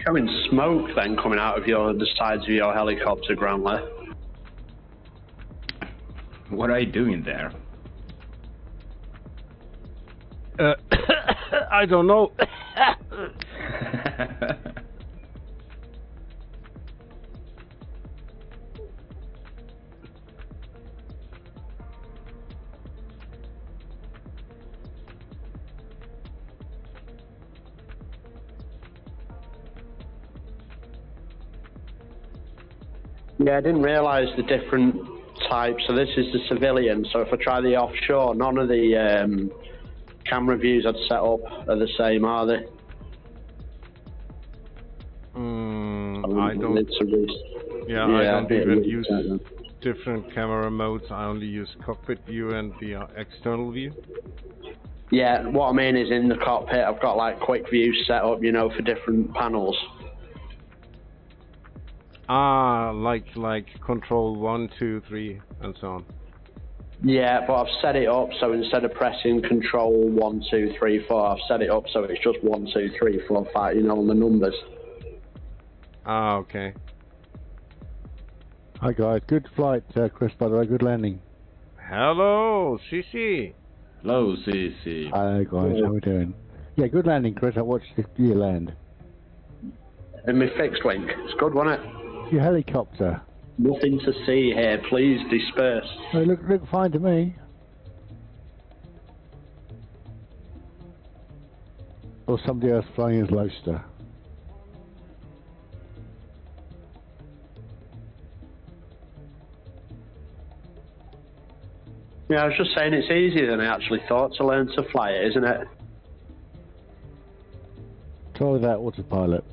Showing smoke then coming out of the sides of your helicopter, Grantley. What are you doing there? I don't know. Yeah, I didn't realise the different types. So this is the civilian. So if I try the offshore, none of the camera views I'd set up are the same, are they? I don't. Yeah, I don't even use different camera modes. I only use cockpit view and the external view. Yeah, what I mean is in the cockpit, I've got like quick views set up, you know, for different panels. Ah, like control 1, 2, 3, and so on. Yeah, but I've set it up so instead of pressing control 1, 2, 3, 4, I've set it up so it's just 1, 2, 3, 4, 5, you know, on the numbers. Ah, okay. Hi guys, good flight, Chris, by the way, good landing. Hello, CC. Hello, CC. Hi guys, how we doing? Yeah, good landing, Chris, I watched you land. And my fixed wing, it's good, wasn't it? Your helicopter. Nothing to see here, please disperse. Oh, look fine to me. Or somebody else flying his Loaster. Yeah, I was just saying it's easier than I actually thought to learn to fly it, isn't it? Try that autopilot.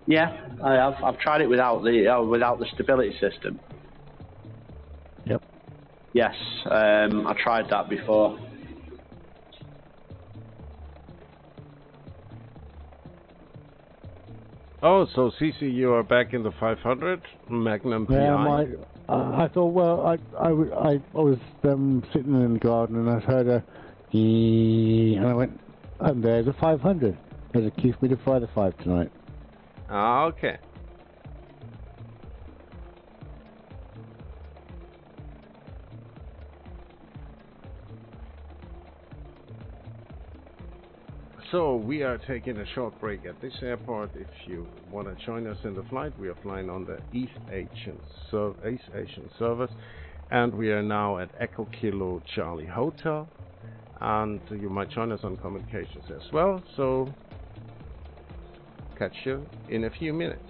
Yeah, I have. I've tried it without the stability system. Yep. Yes, I tried that before. Oh, so CC, you are back in the 500 Magnum PI. Yeah, I thought, well, I was sitting in the garden and I heard a and I went, and there's a 500. There's a queue for me to fly the 5 tonight. Ah, okay. So we are taking a short break at this airport. If you want to join us in the flight, we are flying on the East Asian service, and we are now at Echo Kilo Charlie Hotel, and you might join us on communications as well. So catch you in a few minutes.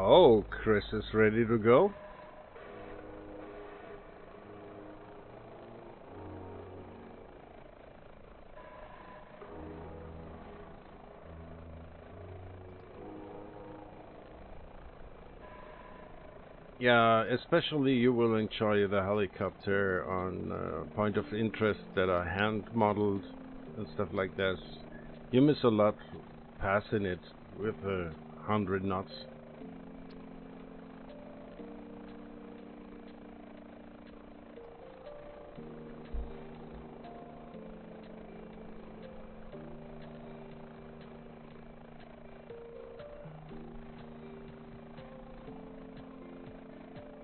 Oh, Chris is ready to go. Yeah, especially you will enjoy the helicopter on point of interest that are hand modeled and stuff like this. You miss a lot passing it with 100 knots.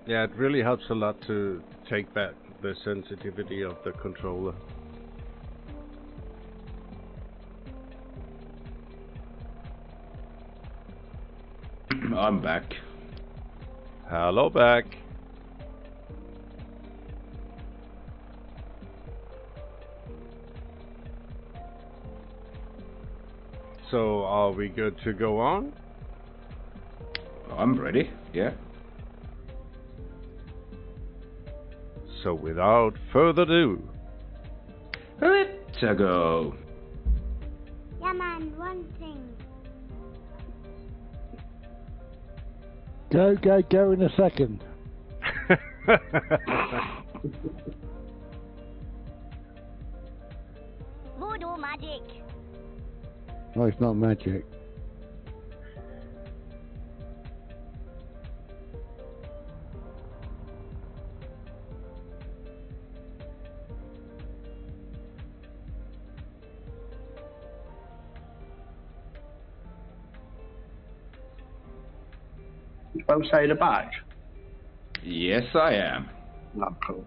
Yeah, it really helps a lot to take back the sensitivity of the controller. I'm back. Hello back. So, are we good to go on? I'm ready, yeah. So, without further ado, Let's go. Yeah, man, one thing. Go in a second. Voodoo magic. Oh, it's not magic. Both side of back. Yes, I am. Not cool.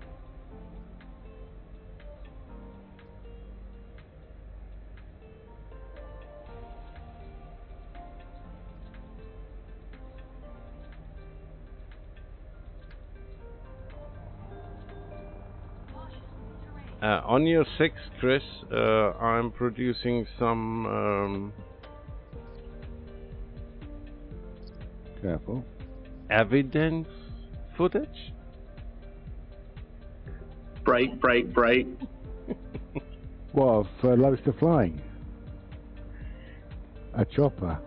On your 6, Chris, I'm producing some Careful. evidence footage. Break. What, of Lobster flying? A chopper.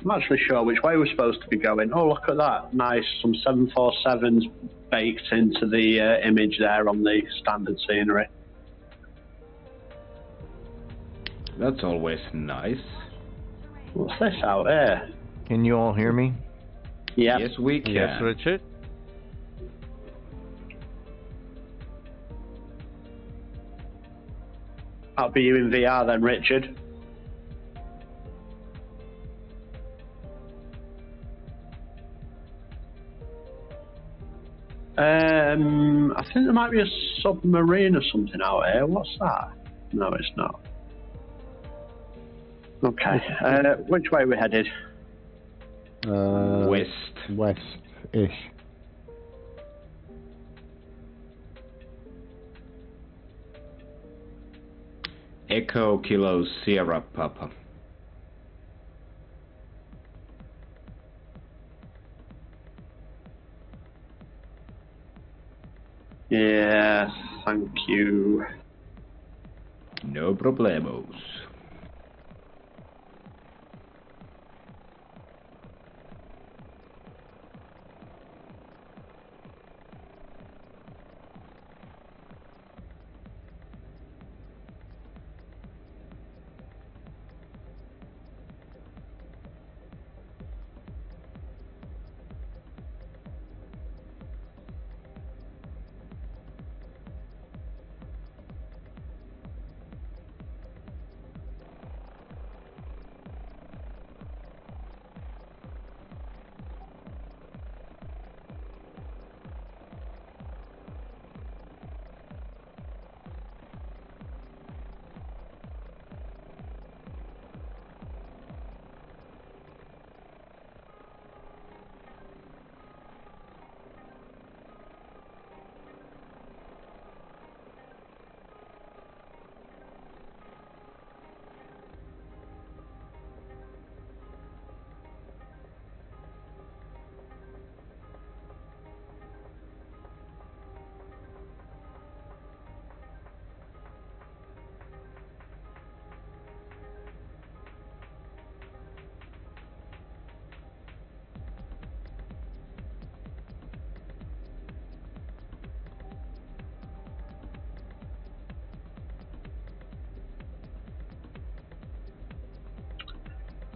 I'm not actually sure which way we're supposed to be going. Oh, look at that. Nice. Some 747s baked into the image there on the standard scenery. That's always nice. What's this out there? Can you all hear me? Yeah. Yes, we can. Yes, Richard. That'll be you in VR then, Richard. I think there might be a submarine or something out here. What's that? No, it's not. Okay. Which way are we headed? West. West-ish. Echo Kilo Sierra Papa. Yeah, thank you. No problemos.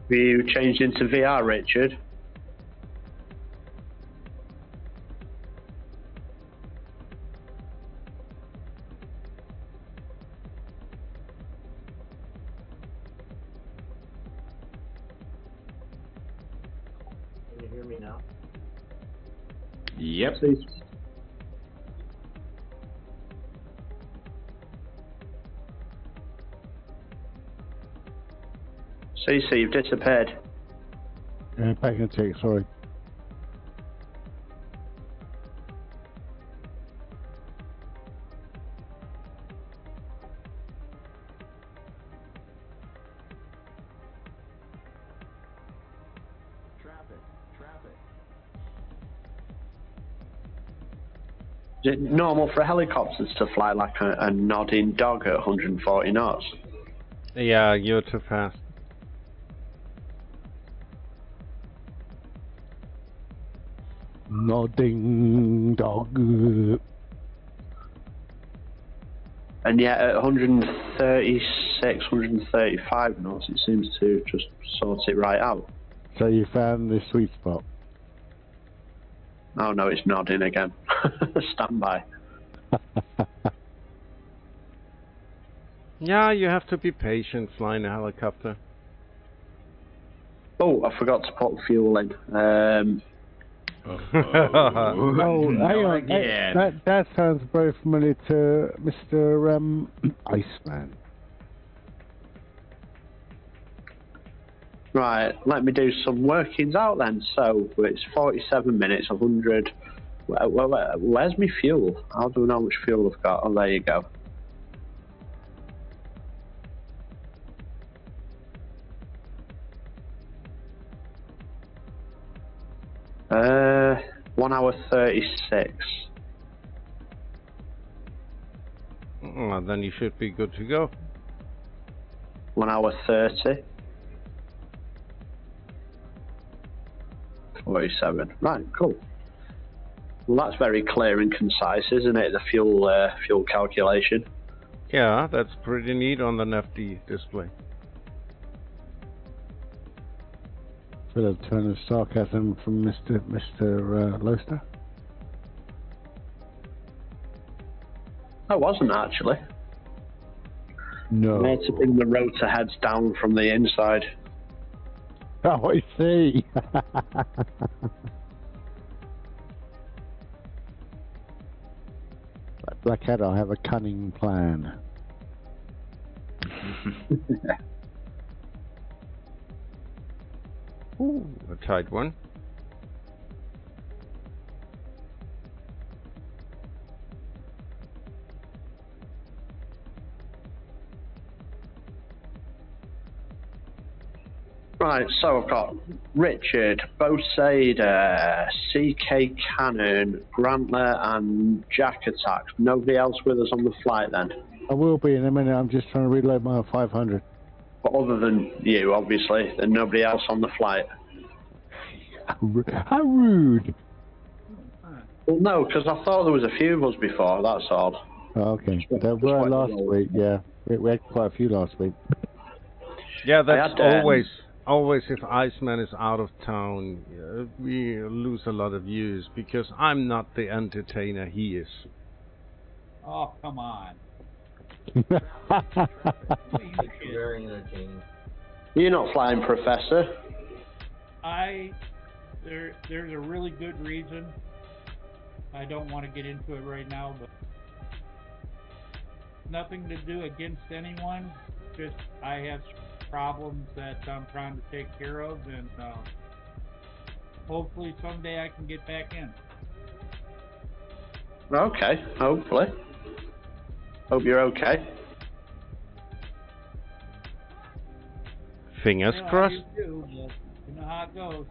Have you changed into VR, Richard? Can you hear me now? Yep. CC, you've disappeared. Back in tick, sorry. Is it normal for helicopters to fly like a nodding dog at 140 knots? Yeah, you're too fast. Nodding dog. And yet at 136, 135 knots, it seems to just sort it right out. So you found the sweet spot. Oh no, it's nodding again. Stand by. Yeah, you have to be patient flying a helicopter. Oh, I forgot to put fuel in. Oh, hang on. That sounds very familiar to Mr. Iceman. Right, let me do some workings out then. So it's 47 minutes, 100. Where's my fuel? How do I know how much fuel I've got? Oh, there you go. Uh, 1 hour 36. Then you should be good to go. 1 hour 30. 47. Right, cool. Well, that's very clear and concise, isn't it? The fuel calculation. Yeah, that's pretty neat on the FD display. Bit of turn of sarcasm from Mr. Loester. I wasn't actually. No. I had to bring the rotor heads down from the inside. Oh, I see. Blackhead, I have a cunning plan. Ooh, a tight one. Right, so I've got Richard, Bosader, CK Cannon, Grantler, and Jack Attacks. Nobody else with us on the flight then? I will be in a minute. I'm just trying to reload my 500. But other than you, obviously, then nobody else on the flight. How rude. Well, no, because I thought there was a few of us before, that's all. Oh, okay. There were last week, yeah. We had quite a few last week. Yeah, that's always if Iceman is out of town, we lose a lot of views because I'm not the entertainer he is. Oh, come on. Very entertaining. You're not flying, Professor. There's a really good reason. I don't want to get into it right now, but nothing to do against anyone. Just I have problems that I'm trying to take care of, and hopefully someday I can get back in. Okay, hopefully. Hope you're okay. Fingers Yeah, crossed. you do, but you know how it goes.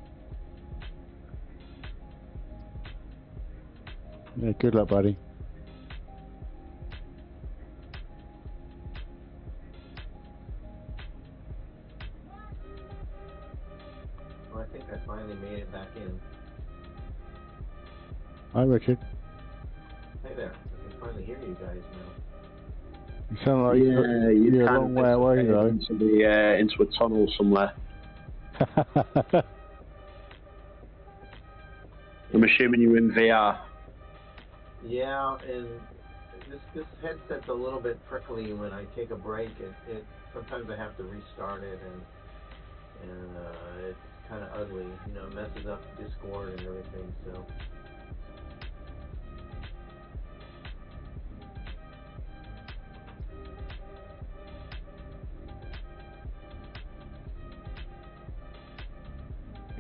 Yeah, good luck, buddy. Well, I think I finally made it back in. Hi, Richard. Hey there. I can finally hear you guys now. You sound like you're a long way away, though. Into a tunnel somewhere. I'm assuming you're in VR. Yeah, and this headset's a little bit prickly when I take a break. It sometimes I have to restart it, and it's kind of ugly. You know, it messes up Discord and everything. So.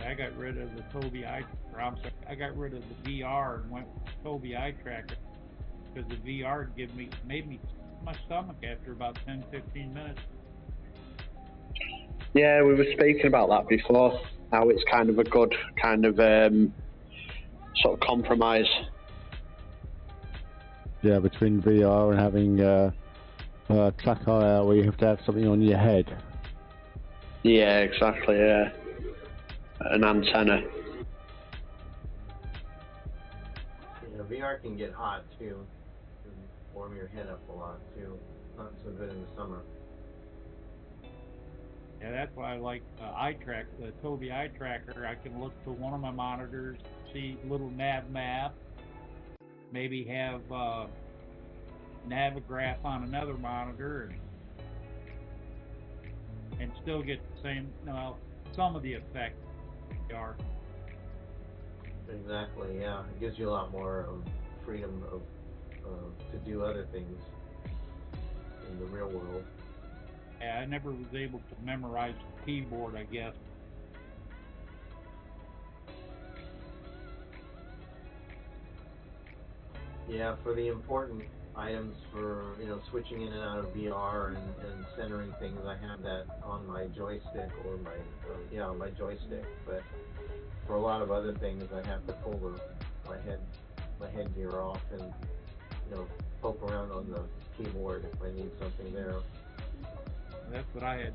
I got rid of the Tobii I got rid of the VR and went with the Tobii eye tracker because the VR made me sick to my stomach after about 10-15 minutes. Yeah, we were speaking about that before. How it's kind of a good kind of sort of compromise. Yeah, between VR and having track IR where you have to have something on your head. Yeah, exactly. Yeah, an antenna. You know, VR can get hot too, and warm your head up a lot too. Not so good in the summer. Yeah, that's why I like the Tobii eye tracker. I can look to one of my monitors, see little nav map, maybe have Navigaph on another monitor, and still get the same, some of the effect are. Exactly, yeah. It gives you a lot more freedom to do other things in the real world. Yeah, I never was able to memorize the keyboard, I guess. Yeah, for the important items, for switching in and out of VR and centering things, I have that on my joystick or my joystick. But for a lot of other things, I have to pull my headgear off and poke around on the keyboard if I need something there. That's what I had.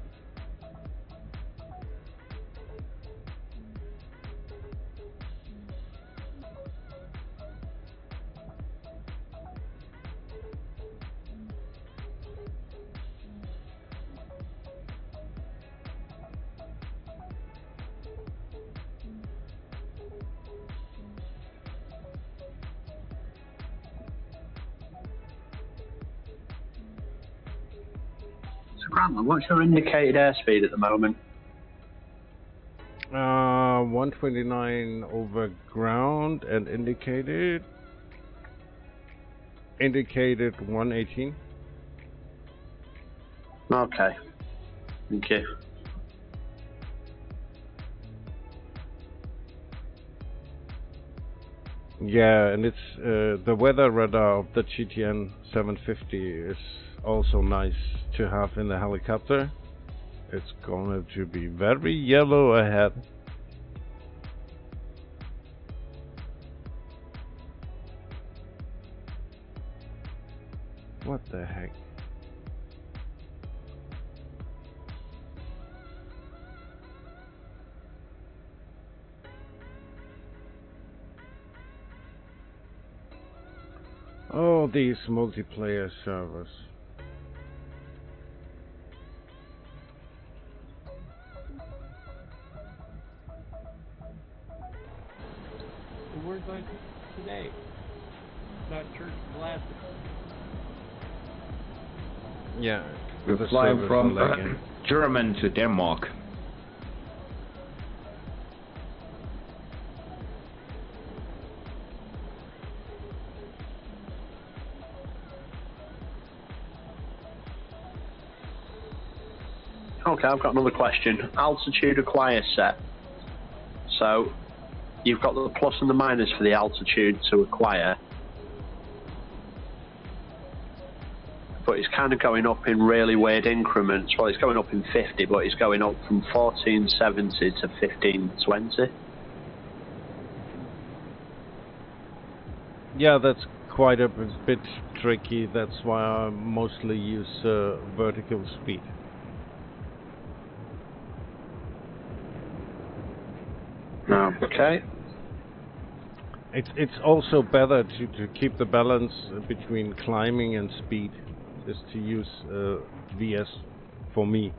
Grandma, what's your indicated airspeed at the moment? 129 over ground and indicated 118. Okay. Thank you. Yeah, and it's the weather radar of the GTN 750 is also nice to have in the helicopter. It's going to be very yellow ahead. What the heck? Oh, these multiplayer servers. The words I today about church glasses. Yeah, we're flying from German to Denmark. Okay, I've got another question. Altitude acquire set. So, you've got the plus and the minus for the altitude to acquire. But it's kind of going up in really weird increments. Well, it's going up in 50, but it's going up from 1470 to 1520. Yeah, that's quite a bit tricky. That's why I mostly use vertical speed. Okay. It's also better to keep the balance between climbing and speed, is to use VS for me.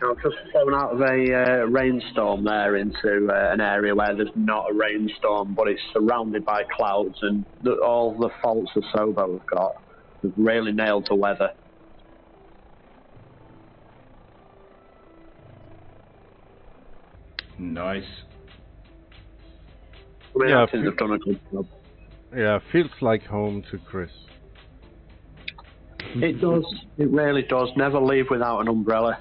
I've just flown out of a rainstorm there into an area where there's not a rainstorm, but it's surrounded by clouds, and all the faults the Sobo have got have really nailed the weather. Nice. I mean, Yeah, I think they've done a good job. Yeah, feels like home to Chris. It does. It really does. Never leave without an umbrella.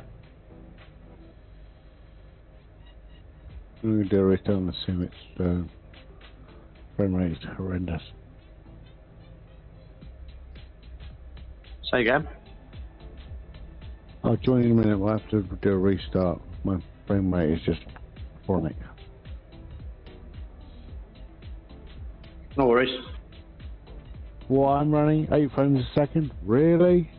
I'm going to do a return and assume it's frame rate is horrendous. Say again? I'll join in a minute. We'll have to do a restart. My frame rate is just chronic. No worries. What I'm running? 8 frames a second? Really?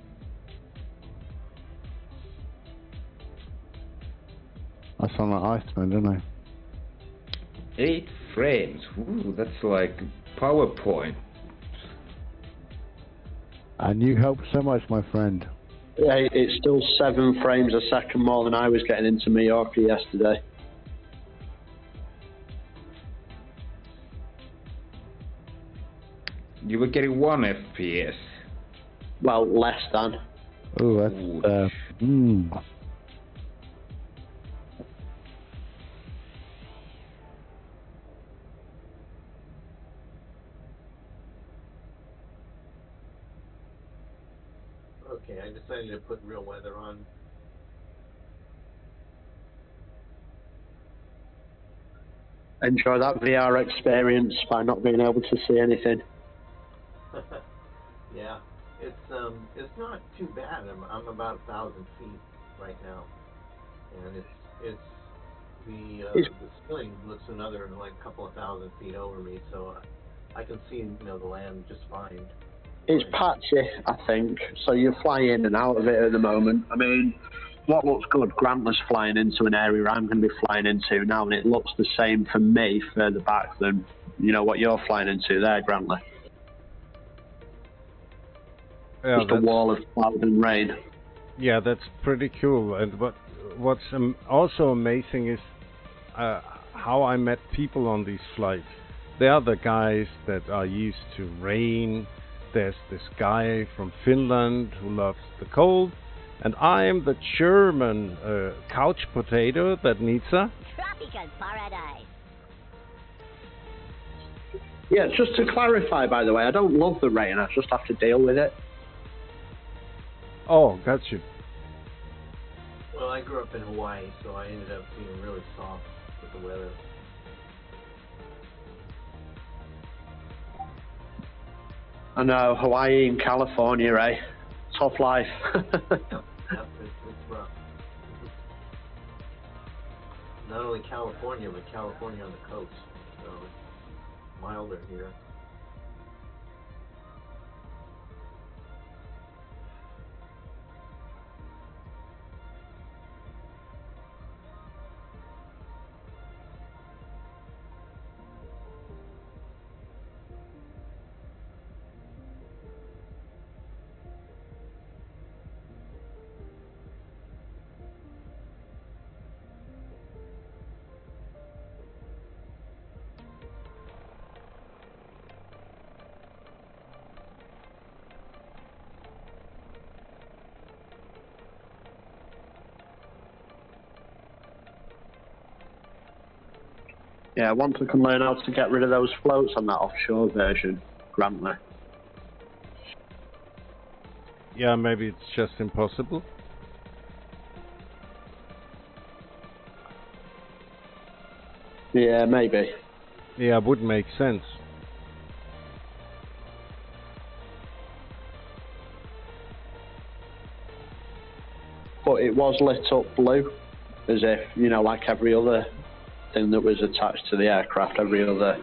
I sound like Iceman, don't I? 8 frames. Ooh, that's like PowerPoint. And you helped so much, my friend. Yeah, it's still 7 frames a second more than I was getting into Mallorca yesterday. You were getting 1 FPS. Well, less than. Oh, that's Okay, I decided to put real weather on. Enjoy that VR experience by not being able to see anything. Yeah, it's not too bad. I'm about 1,000 feet right now, and the ceiling looks another like a couple of 1,000 feet over me, so I can see the land just fine. It's patchy, I think, so you fly in and out of it at the moment. I mean, what looks good, Grantler's flying into an area I'm going to be flying into now, and it looks the same for me further back than, what you're flying into there, Grantler. Yeah, just a wall of cloud and rain. Yeah, that's pretty cool. And what's also amazing is how I met people on these flights. They are the guys that are used to rain. There's this guy from Finland who loves the cold, and I am the German couch potato that needs a tropical paradise. Yeah, just to clarify, by the way, I don't love the rain. I just have to deal with it. Oh, got you. Well, I grew up in Hawaii, so I ended up being really soft with the weather. I know, Hawaii and California, eh? Tough life. Yep, it's rough. Not only California, but California on the coast, so it's milder here. Yeah, once I can learn how to get rid of those floats on that offshore version, Grantler. Yeah, maybe it's just impossible. Yeah, maybe. Yeah, would make sense. But it was lit up blue, as if, like every other thing that was attached to the aircraft, every other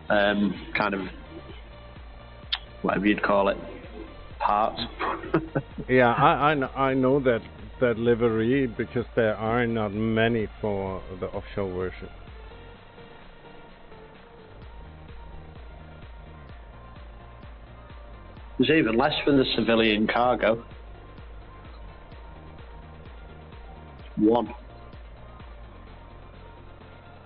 kind of, whatever you'd call it, part. Yeah, I know that livery because there are not many for the offshore version. There's even less for the civilian cargo. one.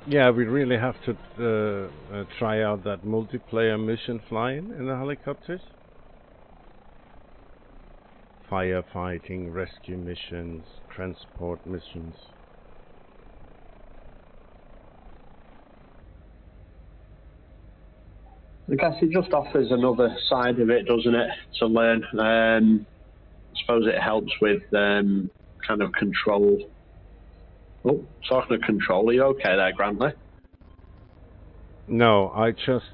Yeah, we really have to try out that multiplayer mission flying in the helicopters. Firefighting, rescue missions, transport missions. I guess it just offers another side of it, doesn't it, to learn. I suppose it helps with kind of control. Oh, talking of control, are you okay there, Grantley? No, I just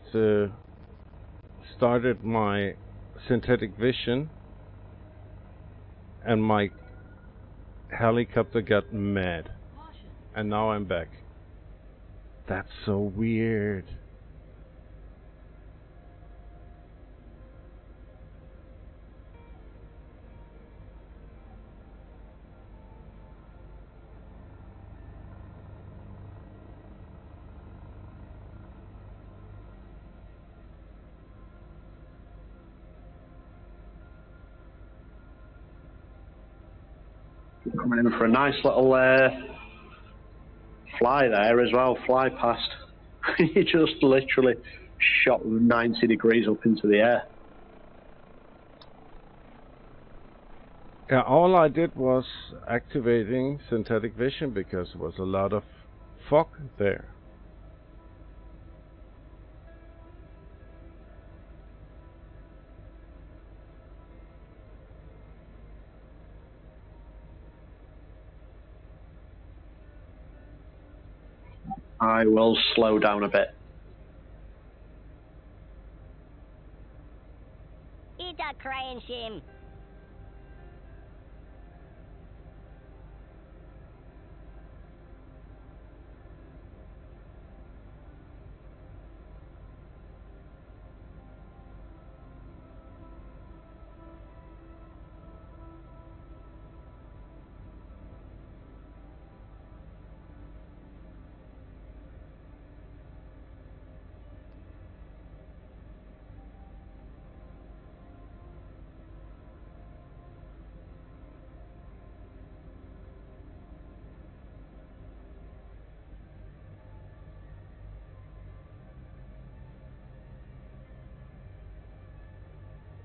started my synthetic vision and my helicopter got mad. And now I'm back. That's so weird. Coming in for a nice little fly there as well, fly past. He just literally shot 90 degrees up into the air. Yeah, all I did was activating synthetic vision because there was a lot of fog there. I will slow down a bit. It's a crying shame.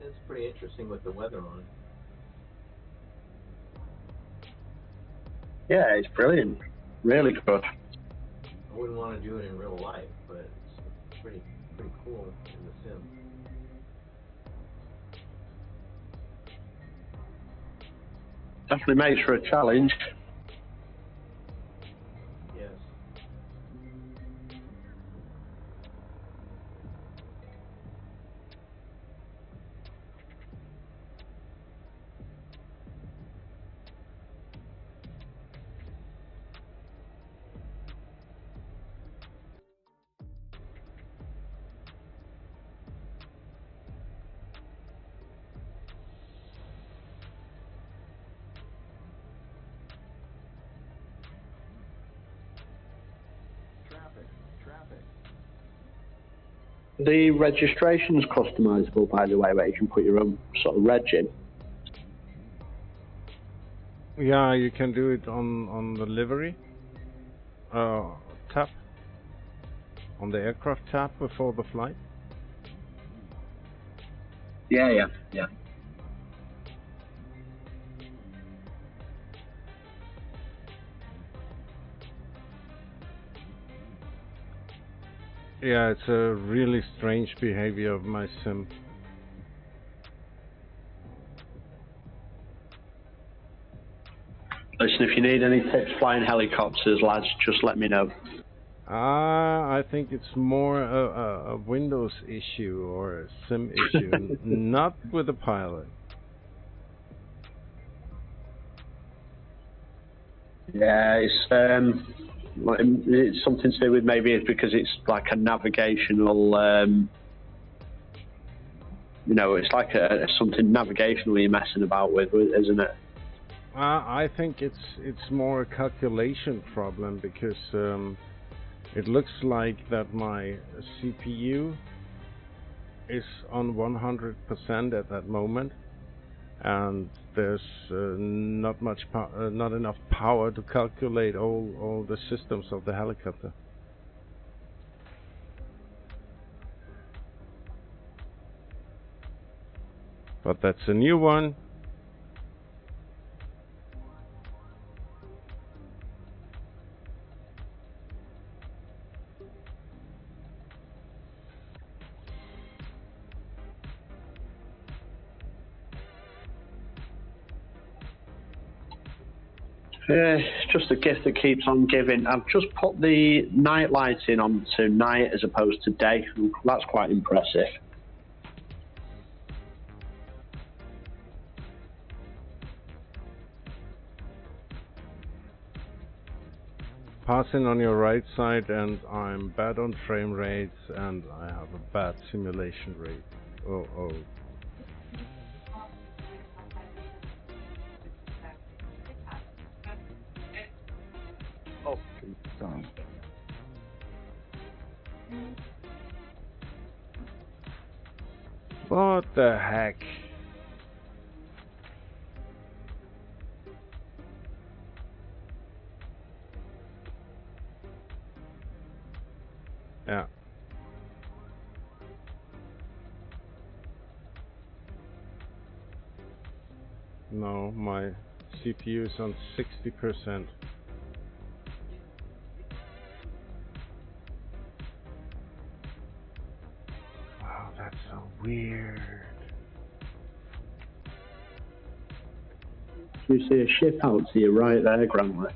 It's pretty interesting with the weather on. Yeah, it's brilliant. Really good. I wouldn't want to do it in real life, but it's pretty cool in the sim. Definitely makes for a challenge. Yes. The registration's customizable, by the way, where you can put your own sort of reg in. Yeah, you can do it on the livery tab, on the aircraft tab before the flight. Yeah. Yeah, it's a really strange behavior of my sim. Listen, if you need any tips flying helicopters, lads, just let me know. I think it's more a Windows issue or a sim issue, not with the pilot. Yeah, it's something to do with, maybe it's because it's like a navigational, it's like something navigational you're messing about with, isn't it? I think it's more a calculation problem because it looks like that my CPU is on 100% at that moment, and there's not enough power to calculate all the systems of the helicopter. But that's a new one. Yeah, it's just a gift that keeps on giving. I've just put the night lighting on to night as opposed to day. That's quite impressive. Passing on your right side, and I'm bad on frame rates, and I have a bad simulation rate. Oh. Oh, darn. What the heck? Yeah. No, my CPU is on 60%. Wow, that's so weird. You see a ship out to your right there, Grantley?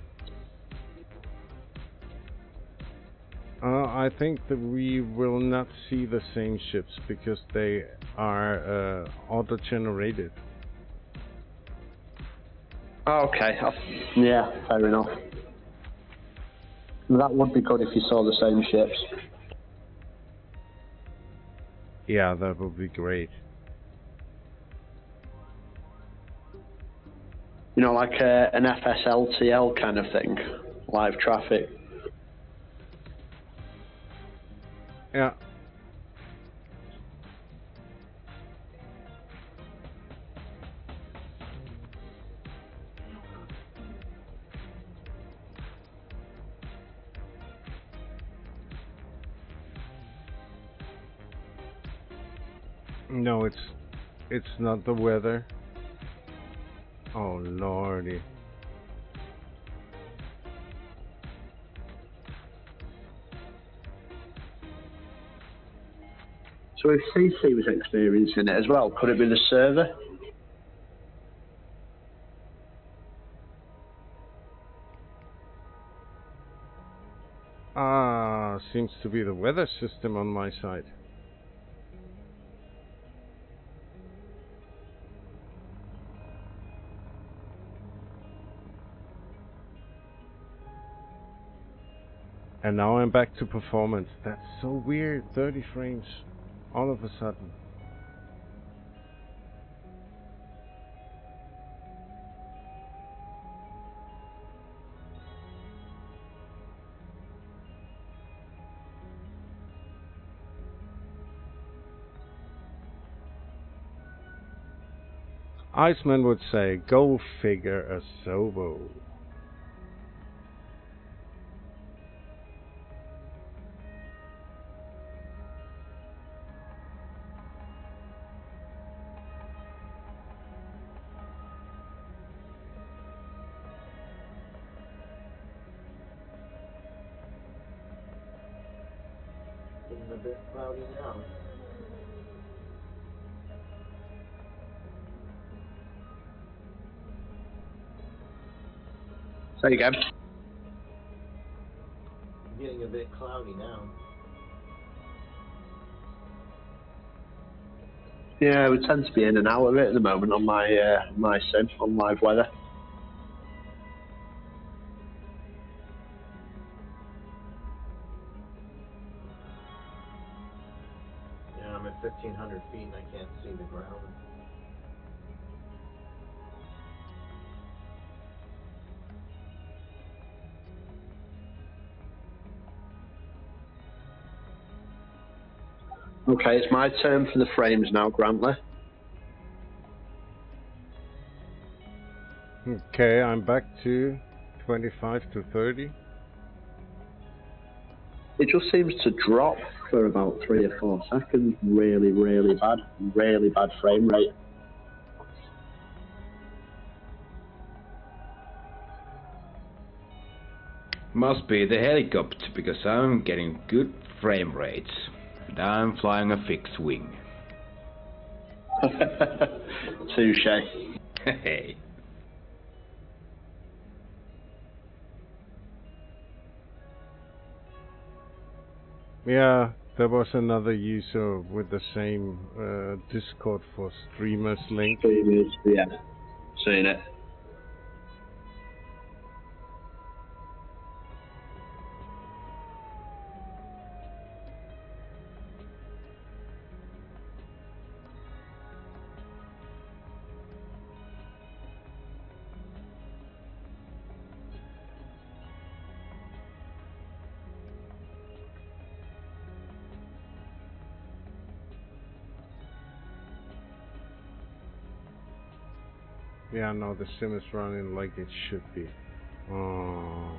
I think that we will not see the same ships because they are auto-generated. Okay, yeah, fair enough. That would be good if you saw the same ships. Yeah, that would be great. You know, like an FSLTL kind of thing, live traffic. Yeah. No, it's not the weather. Oh lordy. So if CC was experiencing it as well, could it be the server? Seems to be the weather system on my side. And now I'm back to performance. That's so weird. 30 frames all of a sudden. Iceman would say, go figure a Sobo. Getting a bit cloudy now. There you go. Getting a bit cloudy now. Yeah, we tend to be in and out of it at the moment on my my sim on live weather. Yeah, I'm at 1,500 feet and I can't see the ground. Okay, it's my turn for the frames now, Grantley. Okay, I'm back to 25 to 30. It just seems to drop for about 3 or 4 seconds. Really, really bad frame rate. Must be the helicopter, because I'm getting good frame rates. And I'm flying a fixed wing. Touche. Hey. Yeah, there was another user with the same Discord for streamers link. Streamers, yeah. Seen it. Yeah, no, the sim is running like it should be. Oh.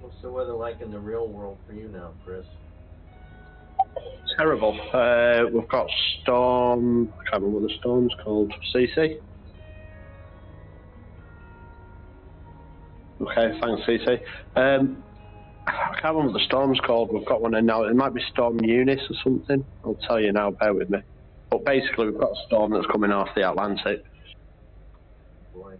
What's the weather like in the real world for you now, Chris? Terrible. We've got storm. I can't remember what the storm's called. CC. Okay, thanks, CC. I can't remember what the storm's called. We've got one in now. It might be Storm Eunice or something. I'll tell you now. Bear with me. But basically, we've got a storm that's coming off the Atlantic. Boy.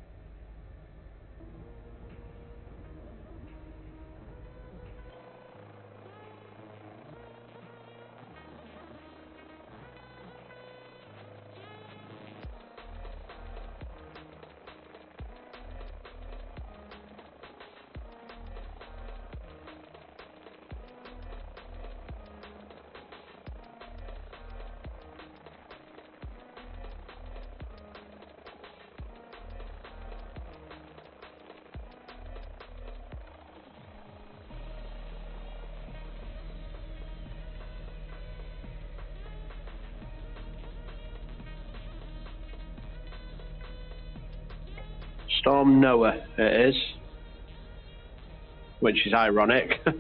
Storm Noah, it is. Which is ironic. Yeah,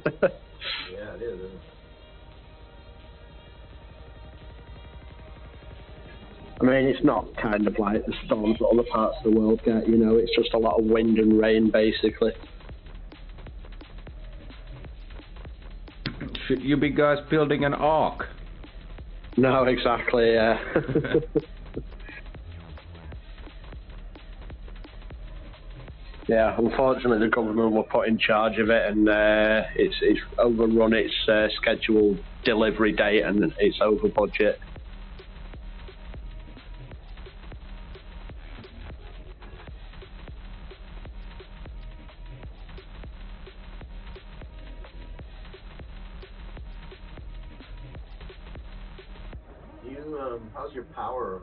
it is, isn't it? I mean, it's not kind of like the storms that other parts of the world get, you know, it's just a lot of wind and rain, basically. Should you be guys building an ark? No, exactly, yeah. Yeah, unfortunately the government were put in charge of it, and it's overrun its scheduled delivery date, and it's over budget. How's your power?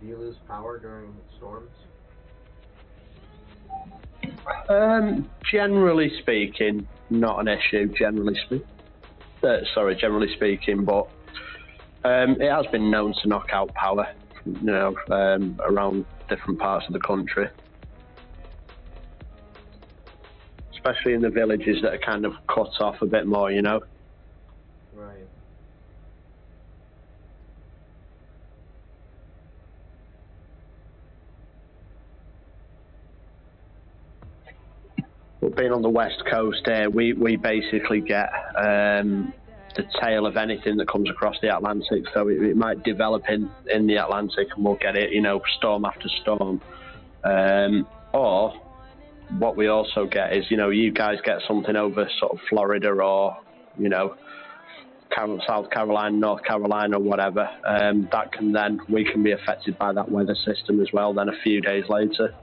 Do you lose power during storms? Generally speaking, not an issue. Generally speaking, but it has been known to knock out power, you know, around different parts of the country, especially in the villages that are kind of cut off a bit more, you know. Right. But being on the west coast here, we basically get the tail of anything that comes across the Atlantic. So it might develop in the Atlantic, and we'll get it, you know, storm after storm. Or what we also get is, you know, you guys get something over sort of Florida or, you know, South Carolina, North Carolina, or whatever. That can then, we can be affected by that weather system as well. Then a few days later.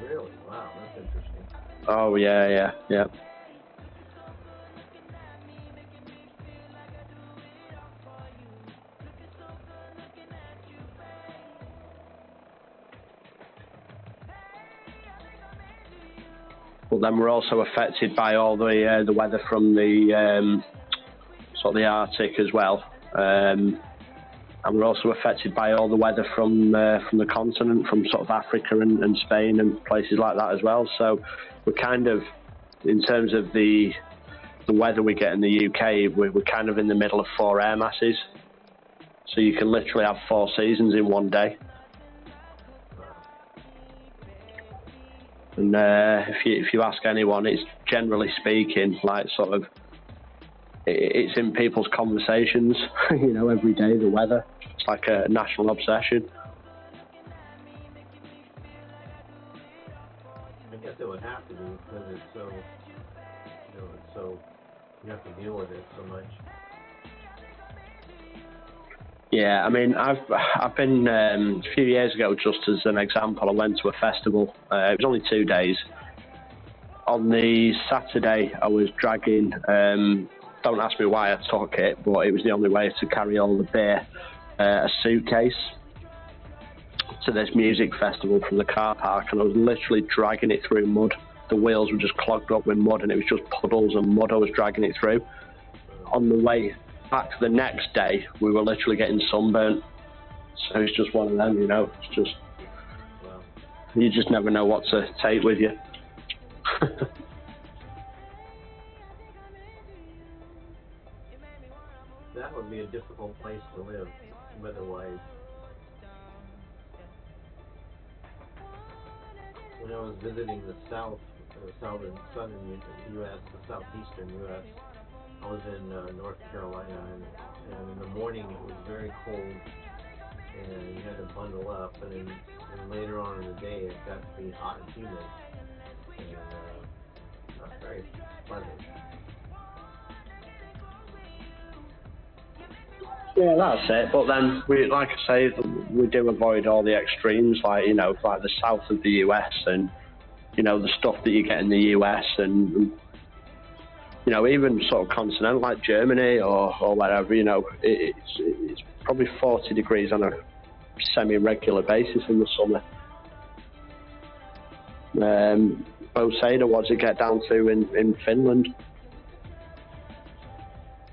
Really? Wow, that's interesting. Oh yeah. But then we're also affected by all the weather from the sort of the Arctic as well, and we're also affected by all the weather from the continent, from sort of Africa and Spain and places like that as well. So we're kind of, in terms of the weather we get in the UK, we're kind of in the middle of 4 air masses. So you can literally have 4 seasons in one day. And if you ask anyone, it's generally speaking, like sort of, it's in people's conversations, you know, every day, the weather. It's like a national obsession. I guess it would have to be because it's so, you know, it's so, you have to deal with it so much. Yeah, I mean, I've been a few years ago, just as an example, I went to a festival. It was only 2 days. On the Saturday, I was dragging, don't ask me why I took it, but it was the only way to carry all the beer, a suitcase to this music festival from the car park, and I was literally dragging it through mud. The wheels were just clogged up with mud, and it was just puddles and mud I was dragging it through. On the way back the next day, we were literally getting sunburnt. So it's just one of them, you know. It's just, you just never know what to take with you. That would be a difficult place to live, weather-wise. When I was visiting the southern southern U.S., the southeastern U.S., I was in North Carolina, and in the morning it was very cold, and you had to bundle up, and then later on in the day it got to be hot and humid, and not very pleasant. Yeah, that's it. But then, like I say, we do avoid all the extremes, like, you know, like the south of the US, and, you know, the stuff that you get in the US, and, you know, even sort of continental like Germany or whatever, you know, it's probably 40 degrees on a semi-regular basis in the summer. Boseda, what does it get down to in Finland?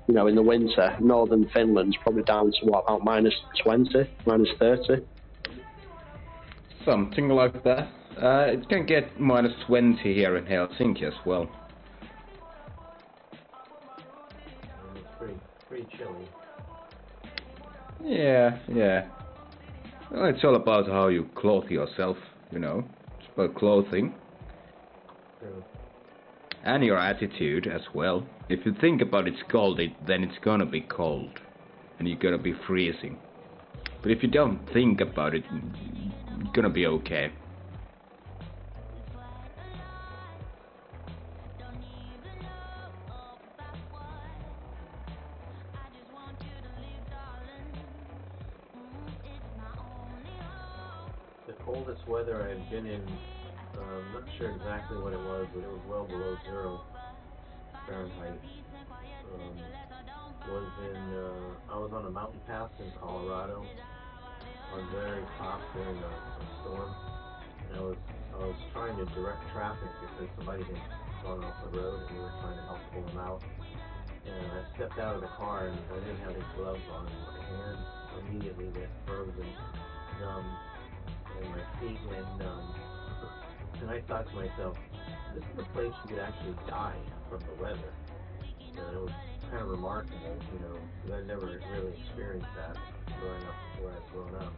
You know, in the winter, northern Finland's probably down to what, about -20, -30? Something like that. It can get -20 here in Helsinki as well. It's pretty chilly. Yeah. Well, it's all about how you clothe yourself, you know. It's about clothing. True. And your attitude as well. If you think about it's cold, then it's gonna be cold. And you're gonna be freezing. But if you don't think about it, you're gonna be okay. The coldest weather I've been in, I'm not sure exactly what it was, but it was well below 0 Fahrenheit. I was on a mountain pass in Colorado on very top during a storm, and I was trying to direct traffic because somebody had gone off the road and we were trying to help pull them out. And I stepped out of the car and I didn't have any gloves on, and my hands immediately went frozen, numb, and my feet went numb. And I thought to myself, this is a place you could actually die from the weather. And it was kind of remarkable, you know, because I never really experienced that growing up where I've grown up.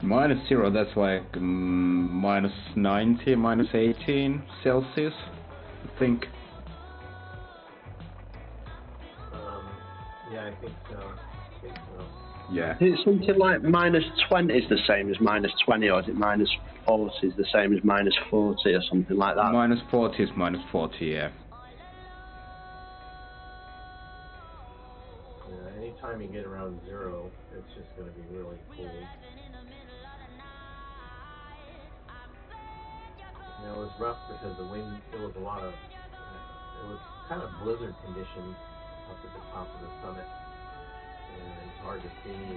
-0, that's like -90, -18 Celsius, I think. Yeah, I think so. Yeah. Is it something like -20 is the same as -20, or is it -40 is the same as -40 or something like that? -40 is -40, yeah. Yeah, anytime you get around 0, it's just going to be really cold. You know, it was rough because the wind, there was a lot of, it was kind of blizzard conditions up at the top of the summit. And it's hard to see, and it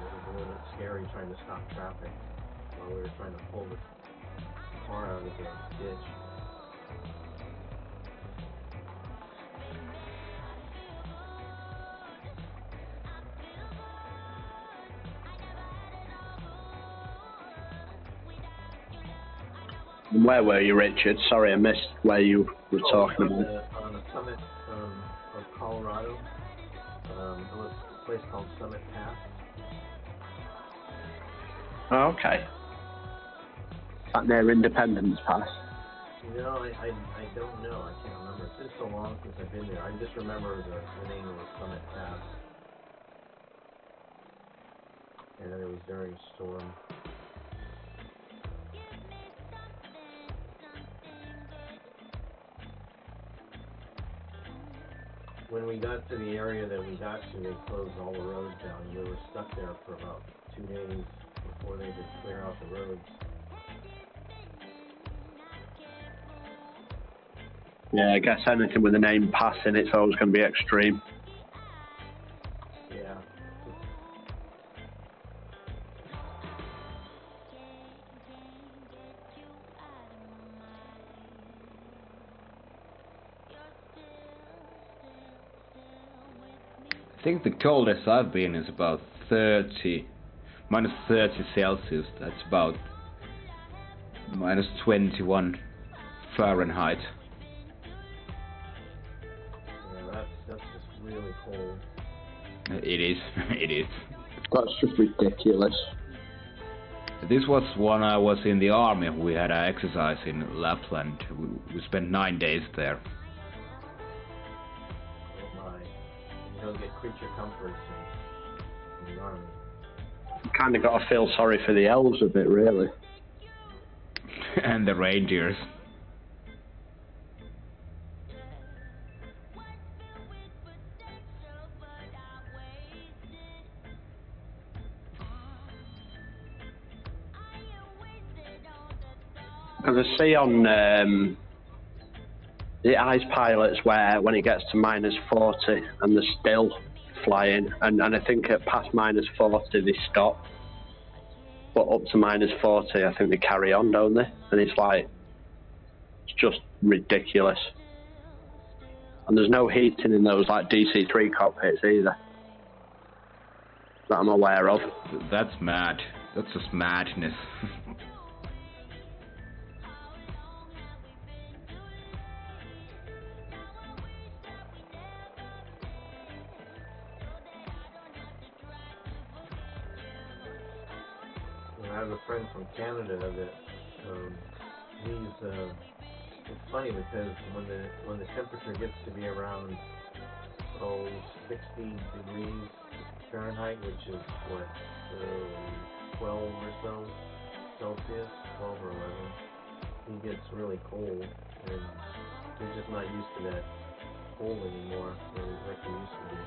was a little bit scary trying to stop traffic while we were trying to pull the car out of the ditch. Where were you, Richard? Sorry, I missed where you were talking about. On the summit of Colorado. It was a place called Summit Pass. Oh, okay. That near Independence Pass. No, I don't know. I can't remember. It's been so long since I've been there. I just remember the name was Summit Pass. And it was during a storm. When we got to the area that we got to, they closed all the roads down. We were stuck there for about 2 days before they could clear out the roads. Yeah, I guess anything with the name Pass in it's always going to be extreme. Yeah. I think the coldest I've been is about -30 Celsius. That's about -21 Fahrenheit. Yeah, that's just really cold. It is. It is. That's just ridiculous. This was when I was in the army. We had an exercise in Lapland. We spent 9 days there. You don't get creature comforts in the army. You kind of got to feel sorry for the elves a bit, really. And the reindeers. Because I see on the ice pilots where when it gets to -40 and they're still flying, and I think at past -40 they stop, but up to -40 I think they carry on, don't they? And it's like, it's just ridiculous. And there's no heating in those like DC-3 cockpits either, that I'm aware of. That's mad. That's just madness. I have a friend from Canada that it's funny because when the temperature gets to be around 60 degrees Fahrenheit, which is what 12 or so Celsius, 12 or 11, he gets really cold, and he's just not used to that cold anymore like he used to be.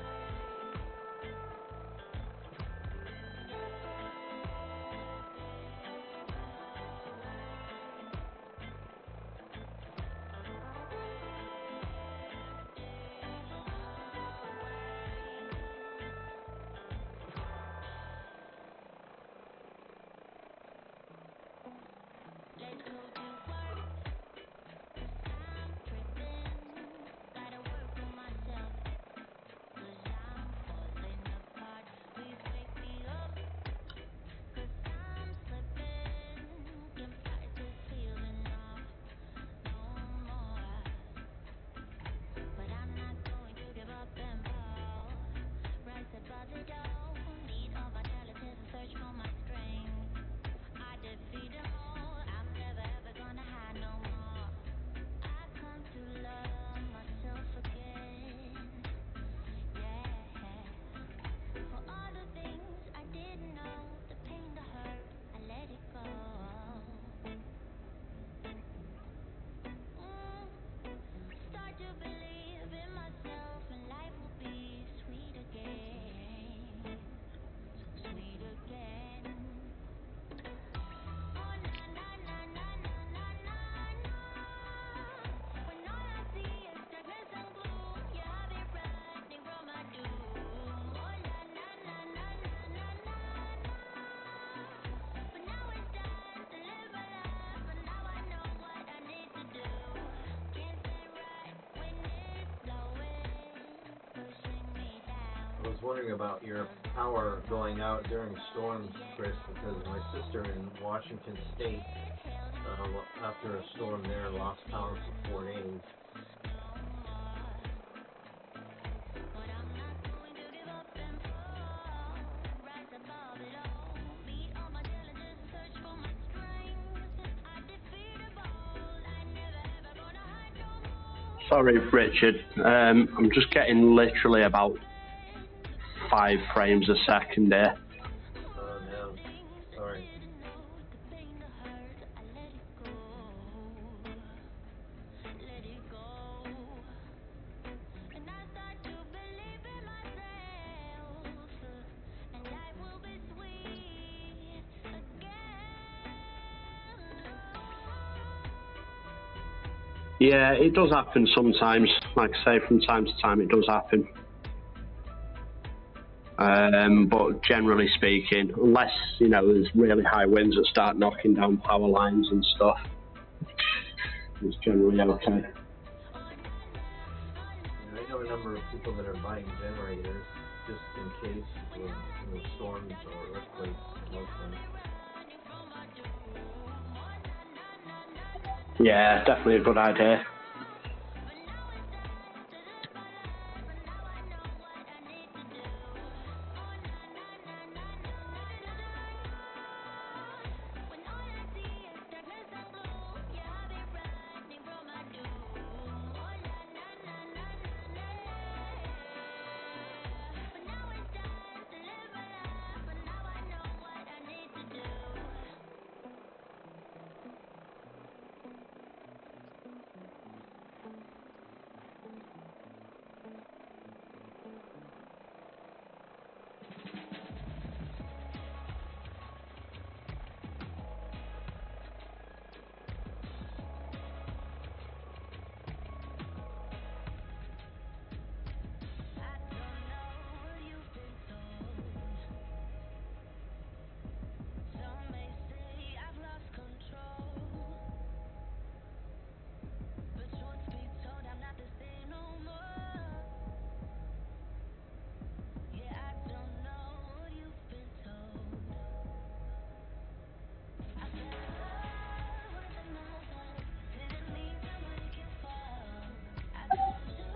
was wondering about your power going out during storms, Chris, because my sister in Washington State, after a storm there, lost power for 4 days. Sorry, Richard. I'm just getting literally about 5 frames a second there. Oh no, sorry. Yeah, it does happen sometimes. Like I say, from time to time it does happen. But generally speaking, unless, you know, there's really high winds that start knocking down power lines and stuff, it's generally okay. I know a number of people that are buying generators just in case with, you know, storms or earthquakes mostly. Yeah, definitely a good idea.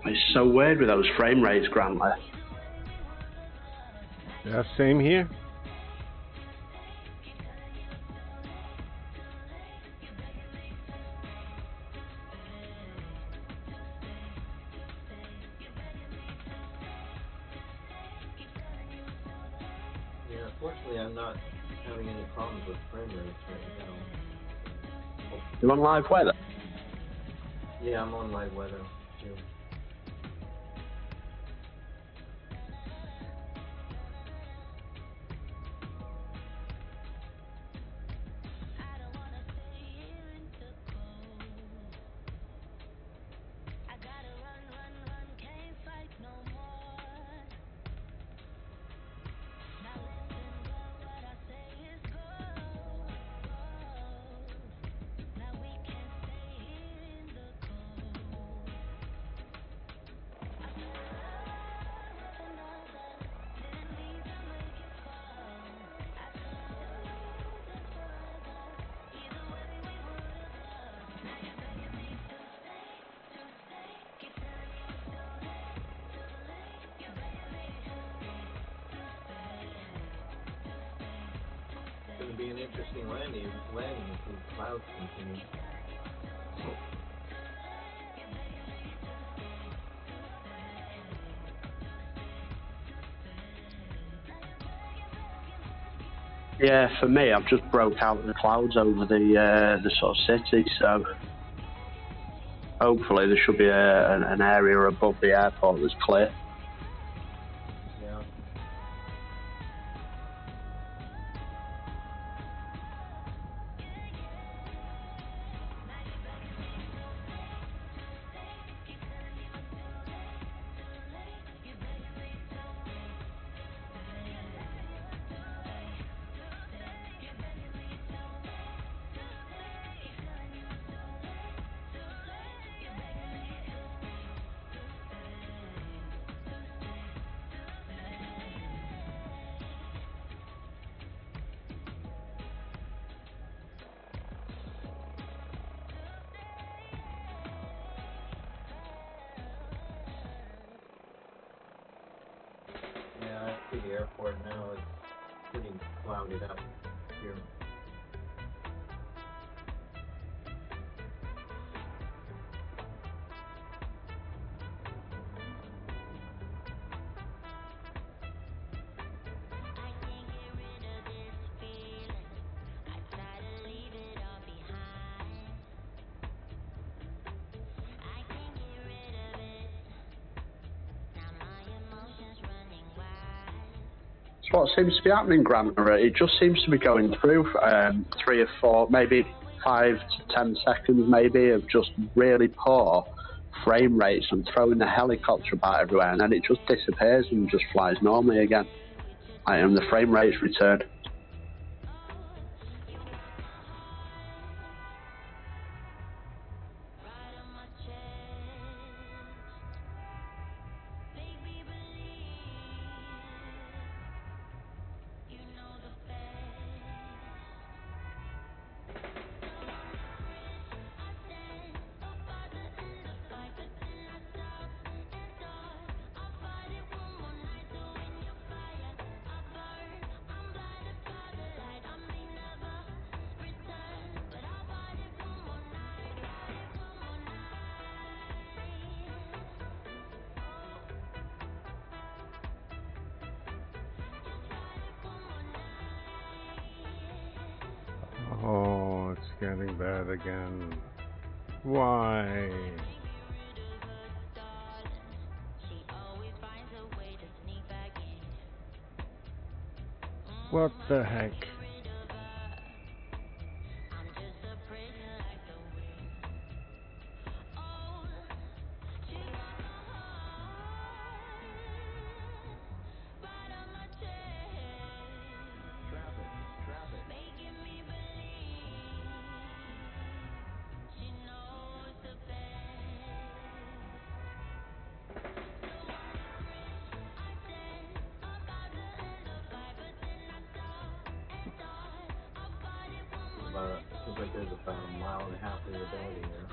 It's so weird with those frame rates, Grantley. Yeah, same here. Yeah, fortunately I'm not having any problems with frame rates right now. You on live weather? Yeah, I'm on live weather too. It's going to be an interesting landing if the clouds continue. Yeah, for me, I've just broke out the clouds over the sort of city, so hopefully there should be an area above the airport that's clear. Yeah. airport now. It's pretty clouded up here. So what seems to be happening, Grant, it just seems to be going through 3 or 4, maybe 5 to 10 seconds maybe of just really poor frame rates and throwing the helicopter about everywhere, and then it just disappears and just flies normally again. And the frame rates return. Oh, it's getting bad again. Why? What the heck? Seems like there's about a mile and a half of ability there.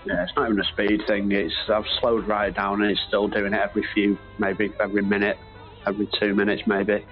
Yeah, it's not even a speed thing. I've slowed right down and it's still doing it maybe every minute, every 2 minutes maybe.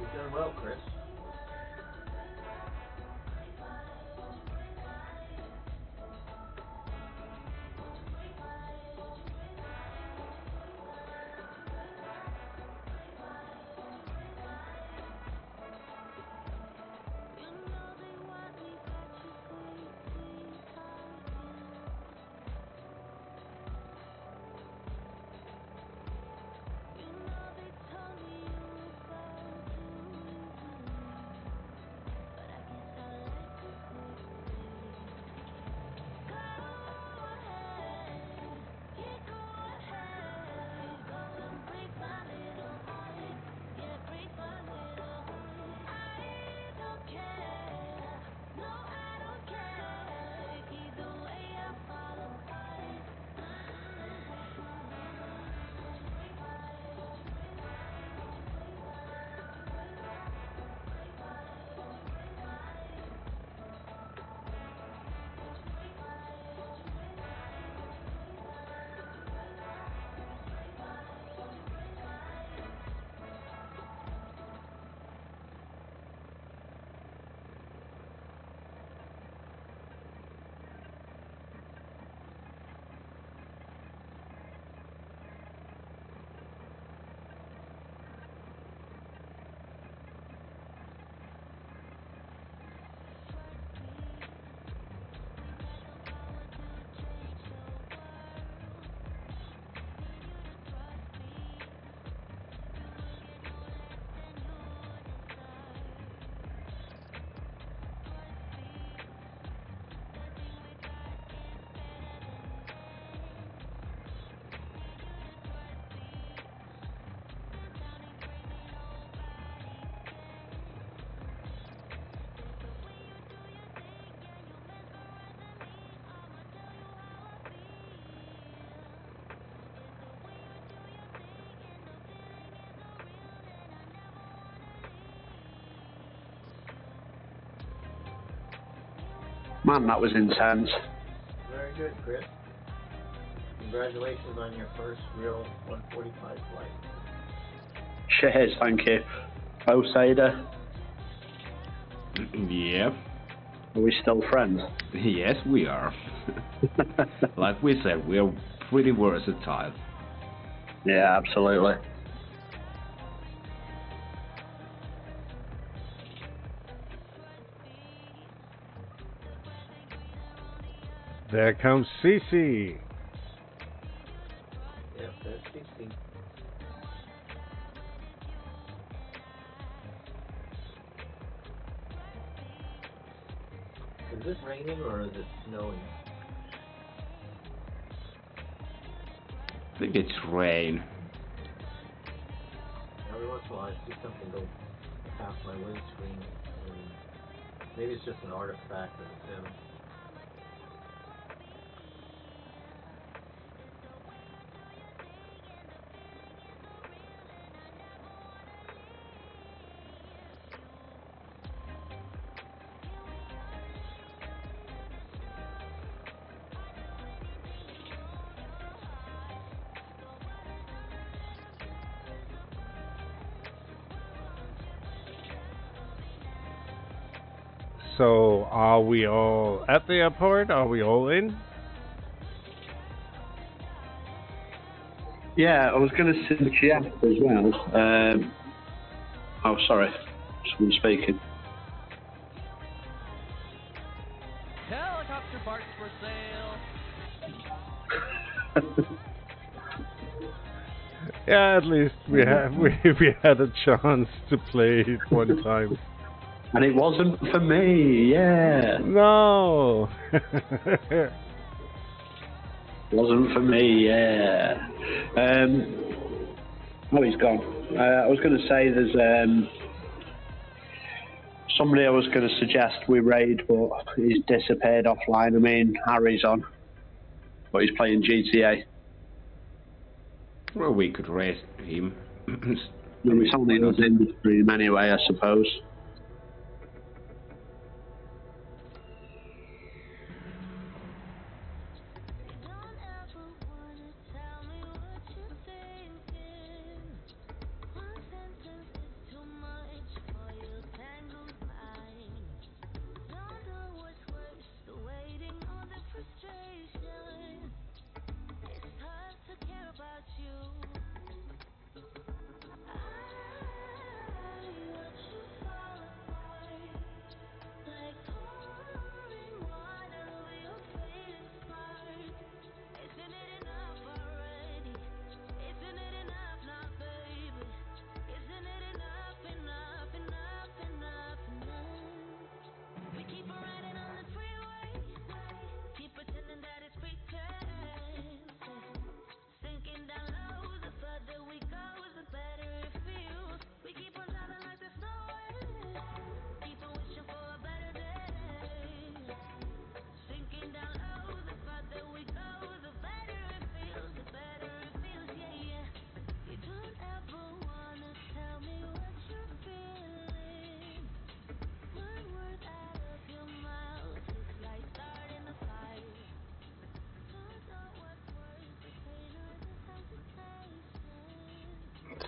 You've done well, Chris. Man, that was intense. Very good, Chris. Congratulations on your first real 145 flight. Cheers, thank you. Oh, Sada, Yeah. are we still friends? Yes, we are. Like we said, we are pretty versatile. Yeah, absolutely. There comes Cece. Yep, that's 16. Is it raining or is it snowing? I think it's rain. Every once in a while I see something go past my windscreen, and maybe it's just an artifact of the sim. So, are we all at the airport? Are we all in? Yeah, I was going to suggest as well. Oh, sorry, someone speaking. Helicopter parts for sale. Yeah, at least we had a chance to play it one time. And it wasn't for me, yeah. No. Wasn't for me, yeah. Oh, he's gone. I was going to say there's somebody I was going to suggest we raid, but he's disappeared offline. I mean, Harry's on, but he's playing GTA. Well, we could raise him. It's only us in the stream anyway, I suppose.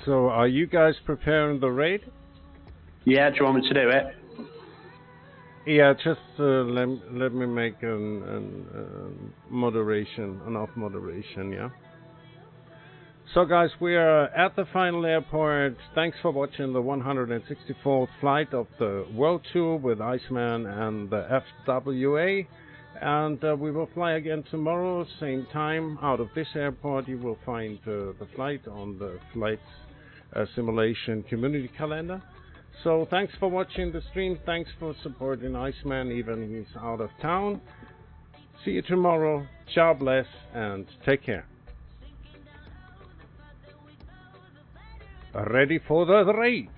So, are you guys preparing the raid? Yeah, do you want me to do it? Yeah, just let me make moderation, enough moderation, yeah? So guys, we are at the final airport. Thanks for watching the 164th flight of the World Tour with Iceman and the FWA. And we will fly again tomorrow, same time. Out of this airport, you will find the flight on the flight simulation community calendar. So thanks for watching the stream. Thanks for supporting Iceman, even he's out of town. See you tomorrow. God bless and take care. Ready for the raid.